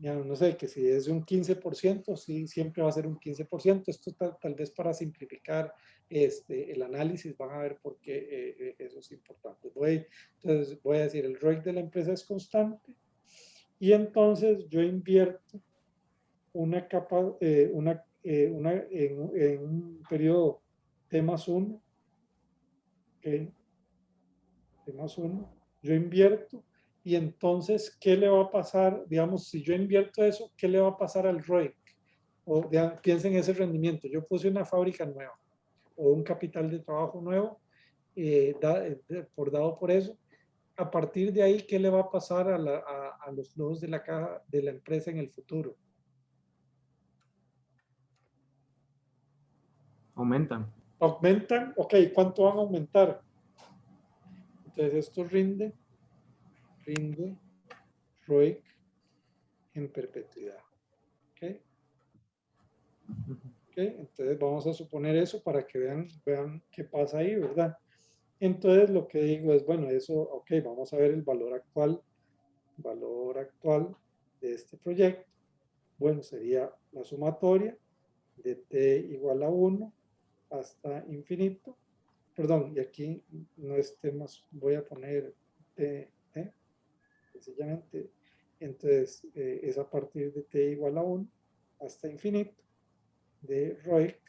Ya no sé, que si es de un 15%, sí, siempre va a ser un 15%. Esto tal vez para simplificar el análisis, van a ver por qué eso es importante. Entonces voy a decir, el ROIC de la empresa es constante y entonces yo invierto una capa, en un periodo T más 1, ¿okay? T más 1, yo invierto y entonces, ¿qué le va a pasar? Digamos, si yo invierto eso, ¿qué le va a pasar al ROIC? O piensen en ese rendimiento. Yo puse una fábrica nueva o un capital de trabajo nuevo, por dado por eso. A partir de ahí, ¿qué le va a pasar a los flujos de la caja de la empresa en el futuro? Aumentan. ¿Aumentan? Ok, ¿cuánto van a aumentar? Entonces esto rinde ROIC en perpetuidad. ¿Ok? ¿Ok? Entonces vamos a suponer eso para que vean qué pasa ahí, ¿verdad? Entonces lo que digo es, bueno, eso, ok, vamos a ver el valor actual de este proyecto. Bueno, sería la sumatoria de t igual a 1 hasta infinito. Perdón, y aquí no es t más, voy a poner t, sencillamente. Entonces, es a partir de t igual a 1 hasta infinito de ROIC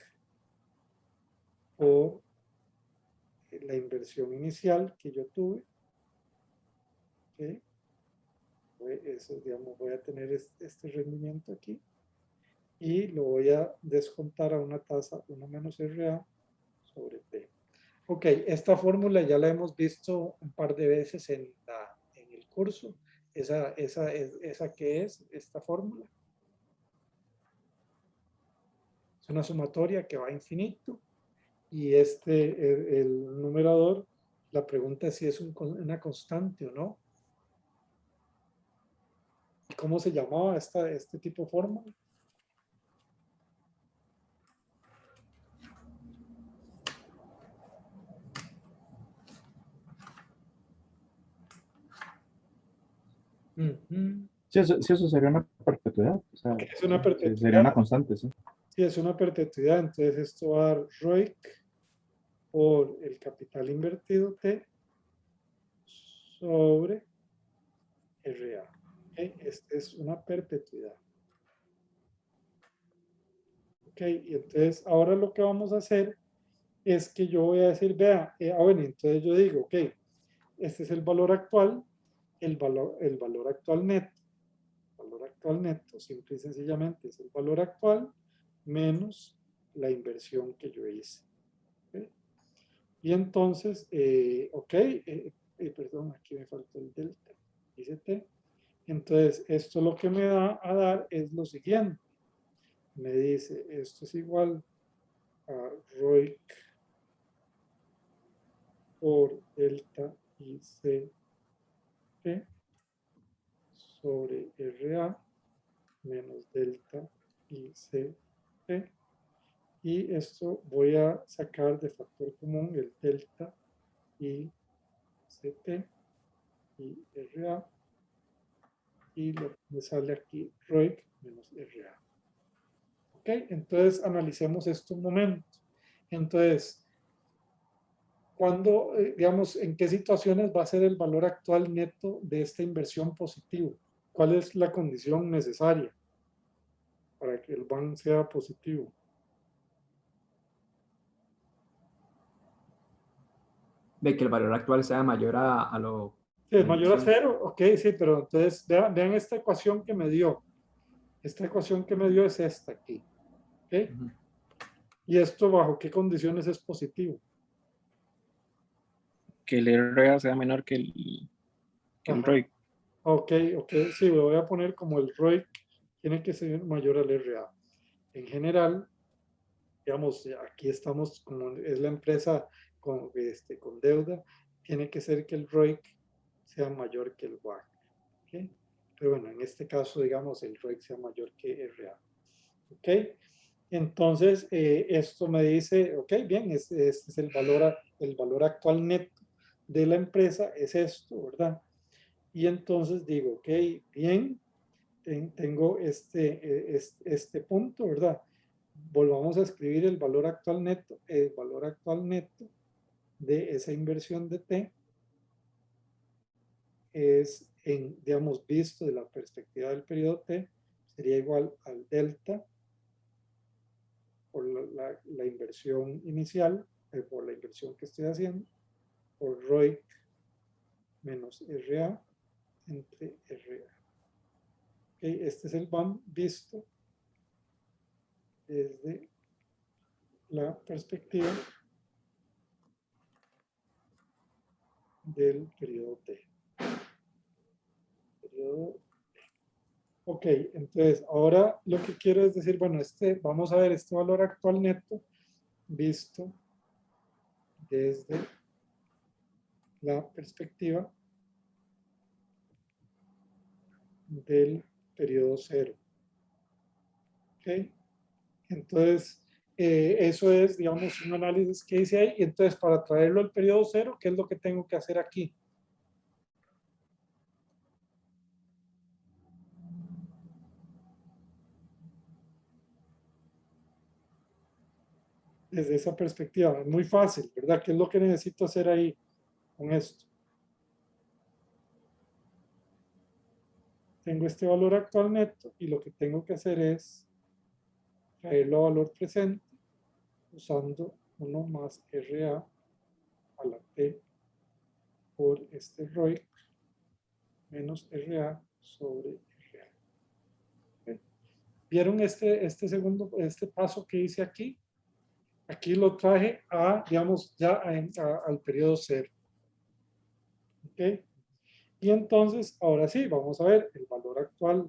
por la inversión inicial que yo tuve. ¿Okay? Eso, digamos, voy a tener este rendimiento aquí y lo voy a descontar a una tasa 1 menos RA sobre T. Ok, esta fórmula ya la hemos visto un par de veces en el curso. ¿Esa qué es? Esta fórmula. Es una sumatoria que va a infinito y el numerador, la pregunta es si es una constante o no. ¿Cómo se llamaba este tipo de fórmula? Sí, eso sería una perpetuidad. O sea, Es una sí, sería una perpetuidad. constante, sí. Sí, es una perpetuidad. Entonces esto va a dar ROIC por el capital invertido T sobre RA. ¿Okay? Esta es una perpetuidad. Ok, y entonces ahora lo que vamos a hacer es que yo voy a decir, vea, bueno, entonces yo digo, ok, este es el valor actual, el valor actual neto. Valor actual neto, simple y sencillamente, es el valor actual menos la inversión que yo hice. ¿Okay? Y entonces, perdón, aquí me faltó el delta, dice T. Entonces, esto lo que me da a dar es lo siguiente. Me dice, esto es igual a ROIC por delta IC sobre RA menos delta IC. Y esto voy a sacar de factor común el delta ICT y RA. Y lo que me sale aquí, ROIC menos RA. Ok, entonces analicemos esto un momento. Entonces, ¿cuándo, digamos, en qué situaciones va a ser el valor actual neto de esta inversión positivo? ¿Cuál es la condición necesaria para que el BAN sea positivo? De que el valor actual sea mayor a lo... Sí, es la mayor a inversión. 0, ok, sí, pero entonces vean esta ecuación que me dio. Esta ecuación que me dio es esta aquí. ¿Ok? Ujú. ¿Y esto bajo qué condiciones es positivo? Que el RA sea menor que el Ajá. ROIC. Ok, sí, lo voy a poner como el ROIC tiene que ser mayor al RA. En general, digamos, aquí estamos, como es la empresa con deuda, tiene que ser que el ROIC sea mayor que el WACC. ¿Okay? Pero bueno, en este caso, digamos, el ROIC sea mayor que RA. ¿Ok? Entonces, esto me dice, ok, bien, este es el valor actual neto de la empresa, es esto, ¿verdad? Y entonces digo, ok, bien, tengo este punto, ¿verdad? Volvamos a escribir el valor actual neto. El valor actual neto de esa inversión de T es, digamos, visto de la perspectiva del periodo T, sería igual al delta por la inversión inicial, por la inversión que estoy haciendo, por ROIC menos RA entre RA. Okay, este es el BAM visto desde la perspectiva del periodo T. Ok, entonces ahora lo que quiero es decir, bueno, vamos a ver este valor actual neto visto desde la perspectiva del periodo cero. Ok, entonces eso es, digamos, un análisis que hice ahí. Y entonces para traerlo al periodo cero, ¿qué es lo que tengo que hacer aquí? Desde esa perspectiva, es muy fácil, ¿verdad? ¿Qué es lo que necesito hacer ahí con esto? Tengo este valor actual neto y lo que tengo que hacer es traerlo a valor presente usando 1 más RA a la T por este ROIC menos RA sobre RA. ¿Okay? ¿Vieron este paso que hice aquí? Aquí lo traje a, digamos, ya al periodo cero. ¿Ok? Y entonces, ahora sí, vamos a ver el valor actual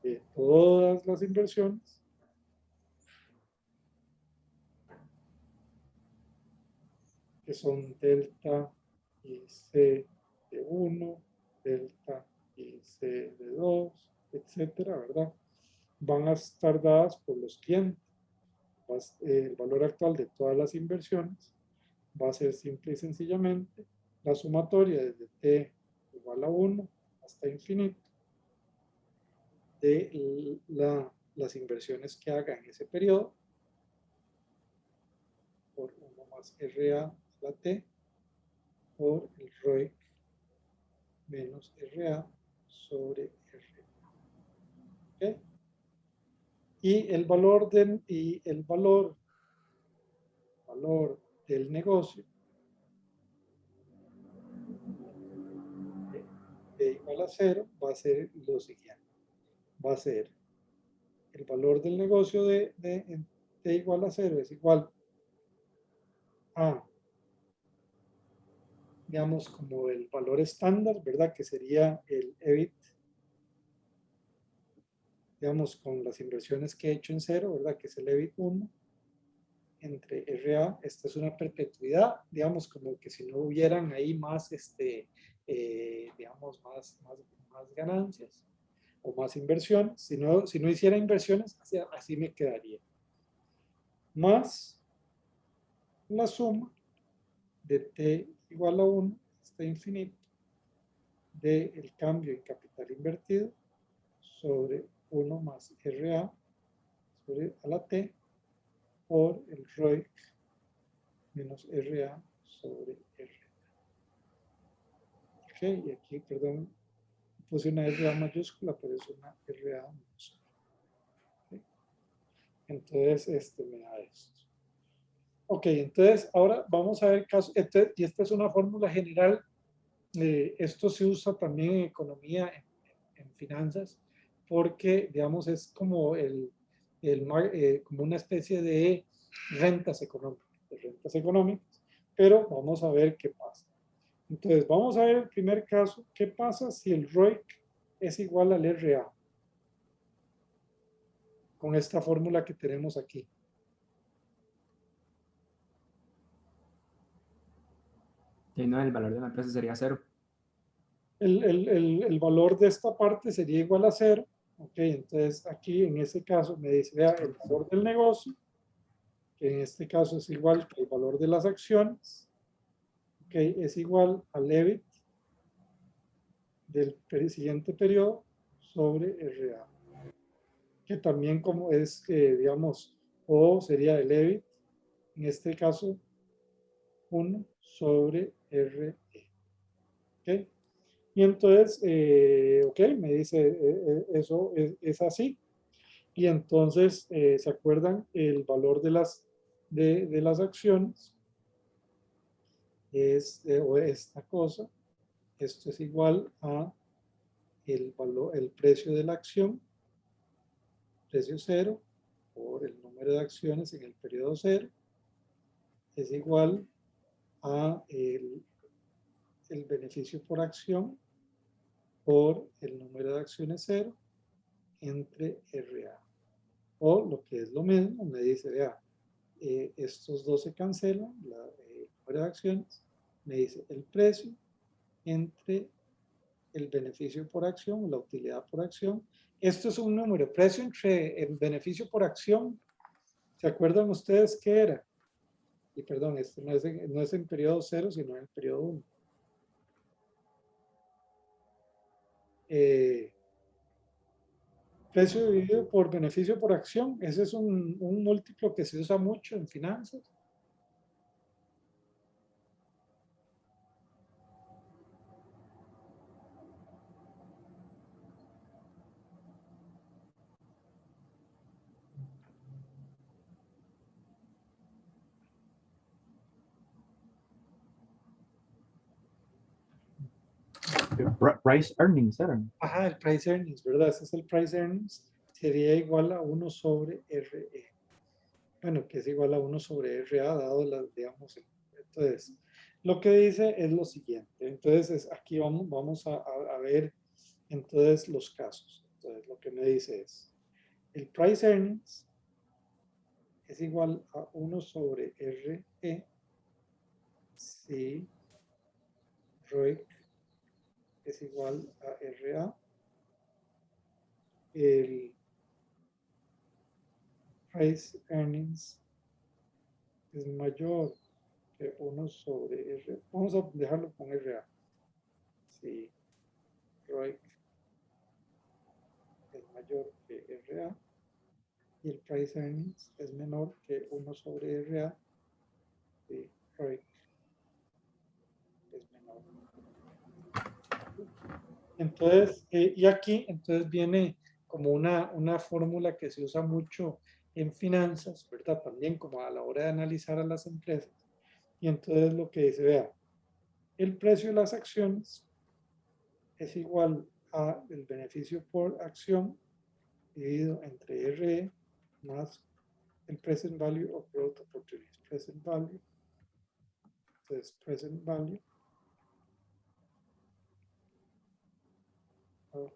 de todas las inversiones. Que son delta y C de 1, delta y C de 2, etcétera, ¿verdad? Van a estar dadas por los clientes. El valor actual de todas las inversiones va a ser simple y sencillamente la sumatoria desde T igual a 1 hasta infinito de las inversiones que haga en ese periodo por 1 más RA a la T por el ROIC menos RA sobre RA. ¿Okay? Y el valor del negocio de igual a 0 va a ser lo siguiente. Va a ser el valor del negocio de igual a 0 es igual a, digamos, como el valor estándar, ¿verdad? Que sería el EBIT, digamos, con las inversiones que he hecho en 0, ¿verdad? Que es el EBIT 1 entre RA. Esta es una perpetuidad, digamos, como que si no hubieran ahí más, digamos, más ganancias o más inversiones. Si no hiciera inversiones, así me quedaría. Más la suma de T igual a 1 hasta infinito del cambio en capital invertido sobre 1 más RA sobre a la T por el ROIC menos RA sobre RA. Ok, y aquí, perdón, puse una RA mayúscula, pero es una RA minúscula. Okay. Entonces, me da esto. Ok, entonces ahora vamos a ver casos, y esta es una fórmula general. Esto se usa también en economía, en finanzas, porque, digamos, es como como una especie de rentas económicas, pero vamos a ver qué pasa. Entonces, vamos a ver el primer caso. ¿Qué pasa si el ROIC es igual al RA? Con esta fórmula que tenemos aquí. Y no, el valor de la empresa sería 0. El valor de esta parte sería igual a 0. Ok, entonces aquí en este caso me dice, vea, el valor del negocio, que en este caso es igual que el valor de las acciones, ok, es igual al EBIT del siguiente periodo sobre RA, que también como es, digamos, O sería el EBIT, en este caso 1 sobre RE. ¿Ok? Y entonces, ok, me dice, eso es así. Y entonces, ¿se acuerdan? El valor de las acciones es, o esta cosa, esto es igual a el valor, el precio de la acción, precio cero, por el número de acciones en el periodo cero, es igual a el beneficio por acción por el número de acciones cero entre RA. O lo que es lo mismo, me dice, vea, estos dos se cancelan, el número de acciones, me dice el precio entre el beneficio por acción, la utilidad por acción. Esto es un número, precio entre el beneficio por acción. ¿Se acuerdan ustedes qué era? Y perdón, esto no es en periodo 0, sino en el periodo 1. Precio dividido por beneficio por acción. Ese es un múltiplo que se usa mucho en finanzas. Price earnings eran. Ajá, el price earnings, ¿verdad? Ese es el price earnings. Sería igual a 1 sobre RE. Bueno, que es igual a 1 sobre RA, dado las, digamos, entonces, lo que dice es lo siguiente. Entonces, aquí vamos a ver, entonces, los casos. Entonces, lo que me dice es, el price earnings es igual a 1 sobre RE si ROIC es igual a RA. El price earnings es mayor que 1 sobre R. Vamos a dejarlo con RA. Si ROIC es mayor que RA y el price earnings es menor que 1 sobre RA, si ROIC es menor. Entonces, y aquí entonces viene como una fórmula que se usa mucho en finanzas, ¿verdad? También como a la hora de analizar a las empresas. Y entonces lo que dice, vea, el precio de las acciones es igual a el beneficio por acción dividido entre RE más el present value of growth opportunities. Present value, entonces present value of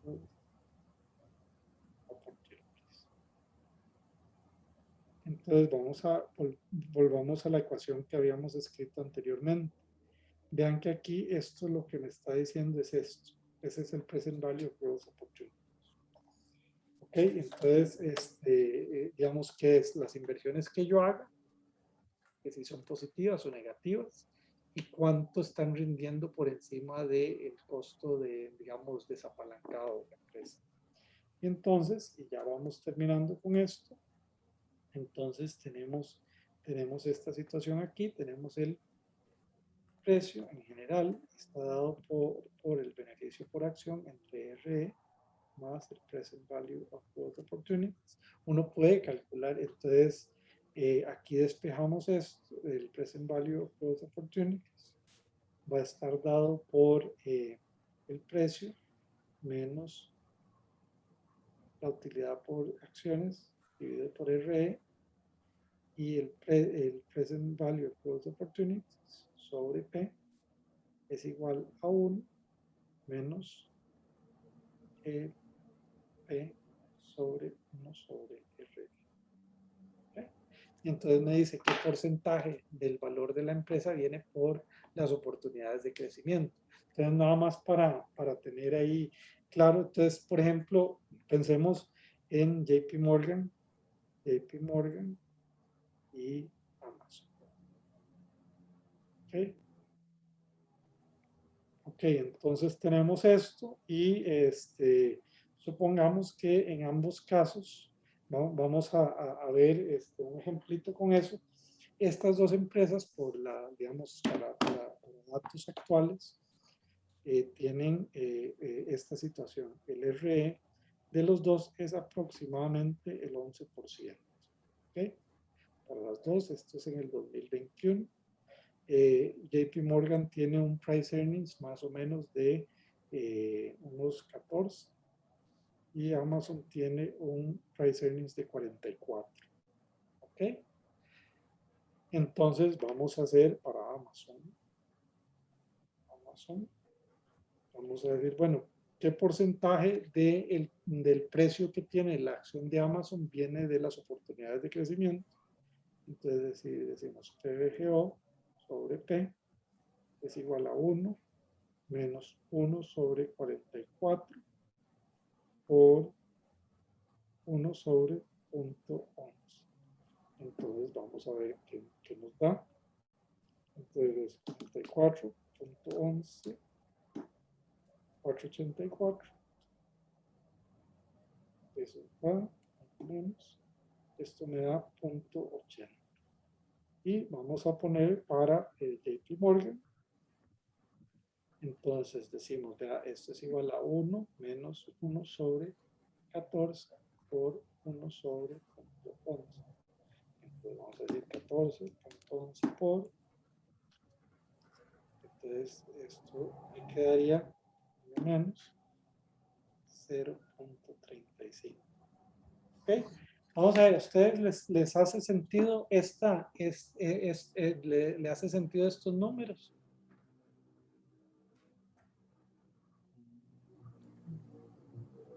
growth opportunities. Entonces volvamos a la ecuación que habíamos escrito anteriormente. Vean que aquí esto lo que me está diciendo es esto. Ese es el present value of growth opportunities. Ok, entonces, digamos que es las inversiones que yo haga, que si son positivas o negativas, y cuánto están rindiendo por encima del costo de, digamos, desapalancado de la empresa. Y entonces, y ya vamos terminando con esto, entonces tenemos esta situación aquí, tenemos el precio en general, está dado por el beneficio por acción entre RE más el present value of growth opportunities. Uno puede calcular, entonces, aquí despejamos esto, el present value of growth opportunities va a estar dado por el precio menos la utilidad por acciones dividido por RE y el present value of growth opportunities sobre P es igual a 1 menos P sobre 1 sobre RE. Y entonces me dice qué porcentaje del valor de la empresa viene por las oportunidades de crecimiento. Entonces, nada más para tener ahí claro. Entonces, por ejemplo, pensemos en JP Morgan y Amazon. ¿Ok? Ok, entonces tenemos esto y supongamos que en ambos casos vamos a ver un ejemplito con eso. Estas dos empresas, digamos, para datos actuales, tienen esta situación. El RE de los dos es aproximadamente el 11%. ¿Okay? Para las dos, esto es en el 2021. JP Morgan tiene un price earnings más o menos de unos 14 y Amazon tiene un price earnings de 44. ¿Ok? Entonces vamos a hacer para Amazon. Vamos a decir, bueno, ¿qué porcentaje del precio que tiene la acción de Amazon viene de las oportunidades de crecimiento? Entonces, si decimos PBGO sobre P es igual a 1 menos 1 sobre 44 por 1 sobre 0.11. Entonces, vamos a ver qué nos da. Entonces, 44.11, 484. Eso va, menos. Esto me da 0.80. Y vamos a poner para el JP Morgan. Entonces decimos, vea, esto es igual a 1 menos 1 sobre 14 por 1 sobre 0.11. Entonces vamos a decir 14.11 por. Entonces esto me quedaría menos 0.35. ¿Ok? Vamos a ver, ¿a ustedes les hace sentido le hace sentido estos números?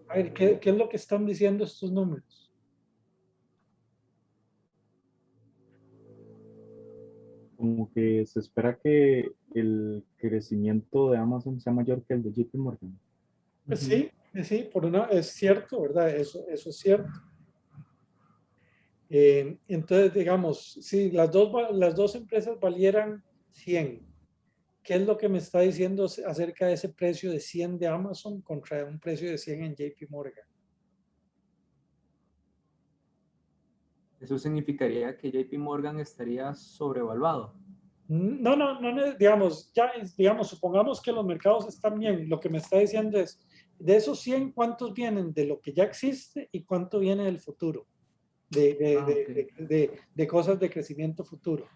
A ver, ¿qué es lo que están diciendo estos números? Como que se espera que el crecimiento de Amazon sea mayor que el de JP Morgan. Pues sí, es cierto, ¿verdad? Eso es cierto. Entonces, digamos, si las dos empresas valieran 100, ¿qué es lo que me está diciendo acerca de ese precio de 100 de Amazon contra un precio de 100 en JP Morgan? Eso significaría que JP Morgan estaría sobrevaluado. No, digamos, supongamos que los mercados están bien. Lo que me está diciendo es, de esos 100, ¿cuántos vienen de lo que ya existe y cuánto viene del futuro? De cosas de crecimiento futuro.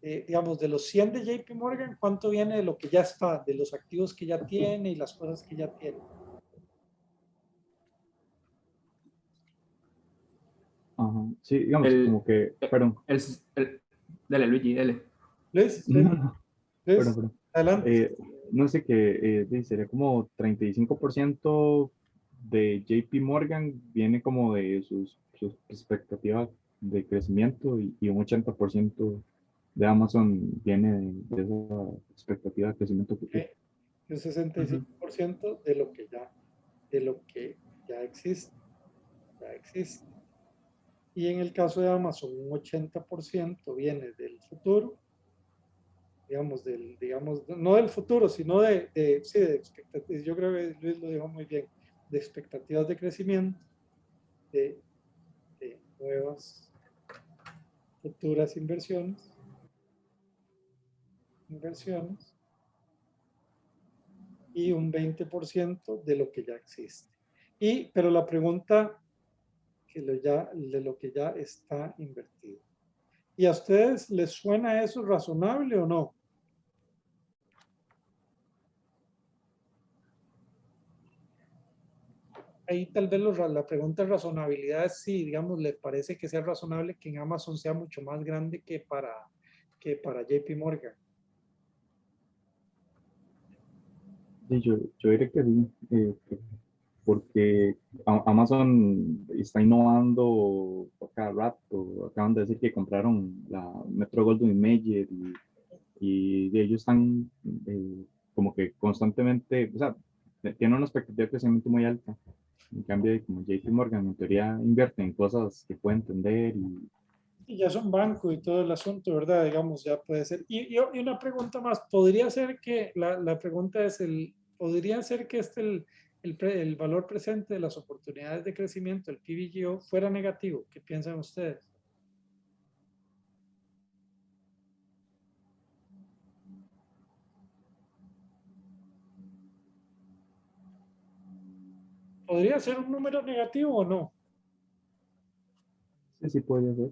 Digamos, de los 100 de JP Morgan, ¿cuánto viene de lo que ya está, de los activos que ya tiene y las cosas que ya tiene? Ajá. Sí, digamos, como que, perdón. Dale, Luigi, dale. Luis, Perdón. adelante. No sé qué, sería como 35% de JP Morgan viene como de sus expectativas de crecimiento y un 80% de Amazon viene de esa expectativa de crecimiento futuro. El 65% de lo que ya existe. Y en el caso de Amazon, un 80% viene del futuro, digamos, no del futuro, sino sí, de expectativas. Yo creo que Luis lo dijo muy bien, de expectativas de crecimiento, de nuevas futuras inversiones, y un 20% de lo que ya existe. Pero la pregunta de lo que ya está invertido. ¿Y a ustedes les suena eso razonable o no? Ahí tal vez la pregunta de razonabilidad es si, digamos, le parece que sea razonable que en Amazon sea mucho más grande que para JP Morgan. Sí, yo diría que sí, porque Amazon está innovando a cada rato. Acaban de decir que compraron la Metro Goldwyn Mayer y ellos están como que constantemente, o sea, tienen una expectativa de crecimiento muy alta. En cambio, como JP Morgan en teoría invierte en cosas que puede entender Y ya son banco y todo el asunto, ¿verdad? Digamos, ya puede ser. Y una pregunta más, ¿podría ser que, la pregunta es, ¿podría ser que el valor presente de las oportunidades de crecimiento, el PBGO, fuera negativo? ¿Qué piensan ustedes? ¿Podría ser un número negativo o no? Sí, sí podría ser.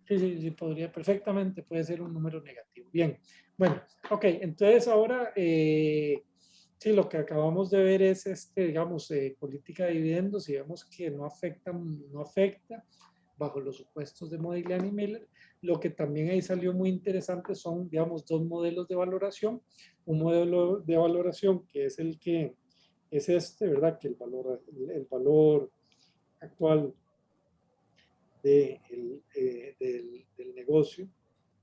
Sí, sí, sí, podría perfectamente, puede ser un número negativo. Bien, bueno, ok, entonces ahora, sí, lo que acabamos de ver es, digamos, política de dividendos y vemos que no afecta, bajo los supuestos de Modigliani y Miller. Lo que también ahí salió muy interesante son, digamos, dos modelos de valoración. Un modelo de valoración que es el que es ¿verdad? Que el valor actual del negocio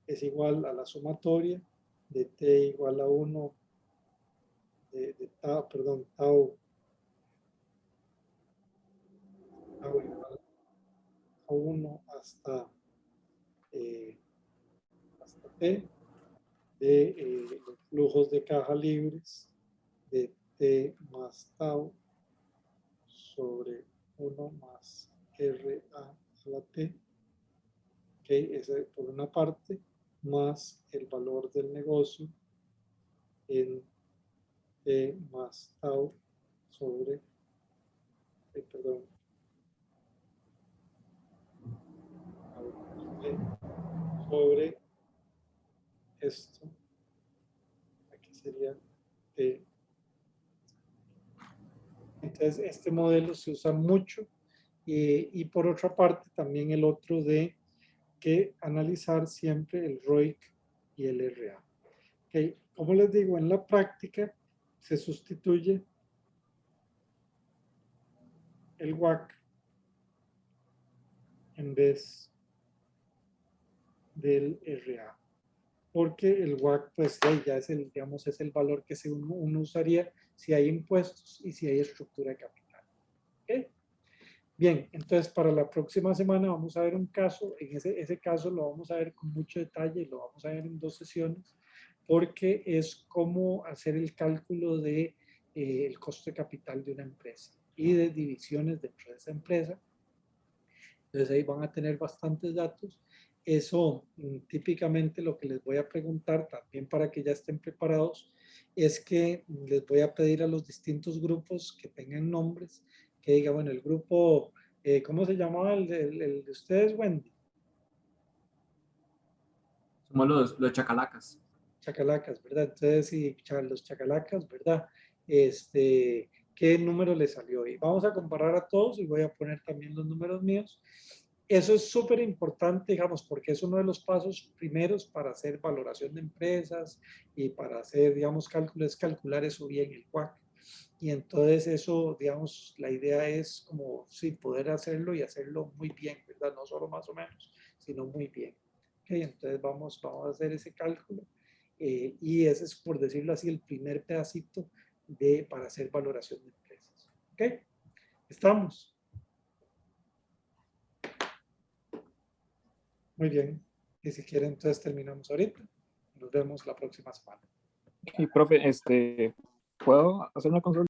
es igual a la sumatoria de t igual a 1 de tau, perdón, tau igual a 1 hasta t de los flujos de caja libres de t más tau sobre 1 más RA a la t, que es por una parte, más el valor del negocio en t más tau sobre, perdón, sobre esto, aquí sería t. Entonces, este modelo se usa mucho y por otra parte también el otro de que analizar siempre el ROIC y el RA. Okay. Como les digo, en la práctica se sustituye el WACC en vez del RA, porque el WACC pues ya es el, digamos, es el valor que uno usaría si hay impuestos y si hay estructura de capital. ¿Okay? Bien, entonces para la próxima semana vamos a ver un caso, en ese caso lo vamos a ver con mucho detalle, lo vamos a ver en 2 sesiones, porque es cómo hacer el cálculo de el costo de capital de una empresa y de divisiones dentro de esa empresa. Entonces ahí van a tener bastantes datos. Eso típicamente lo que les voy a preguntar también para que ya estén preparados es que les voy a pedir a los distintos grupos que tengan nombres, que diga, bueno, el grupo, ¿cómo se llamaba el de ustedes, Wendy? Somos los chacalacas. Chacalacas, ¿verdad? Entonces, sí, los chacalacas, ¿verdad? ¿Qué número le salió? Y vamos a comparar a todos y voy a poner también los números míos. Eso es súper importante, digamos, porque es uno de los pasos primeros para hacer valoración de empresas y para hacer, digamos, cálculos, calcular eso bien el WACC. Y entonces eso, digamos, la idea es como, sí, poder hacerlo y hacerlo muy bien, ¿verdad? No solo más o menos, sino muy bien. Okay, entonces vamos a hacer ese cálculo. Y ese es, por decirlo así, el primer pedacito para hacer valoración de empresas. ¿Ok? ¿Estamos? Muy bien. Y si quieren, entonces terminamos ahorita. Nos vemos la próxima semana. Y profe, ¿puedo hacer una consulta?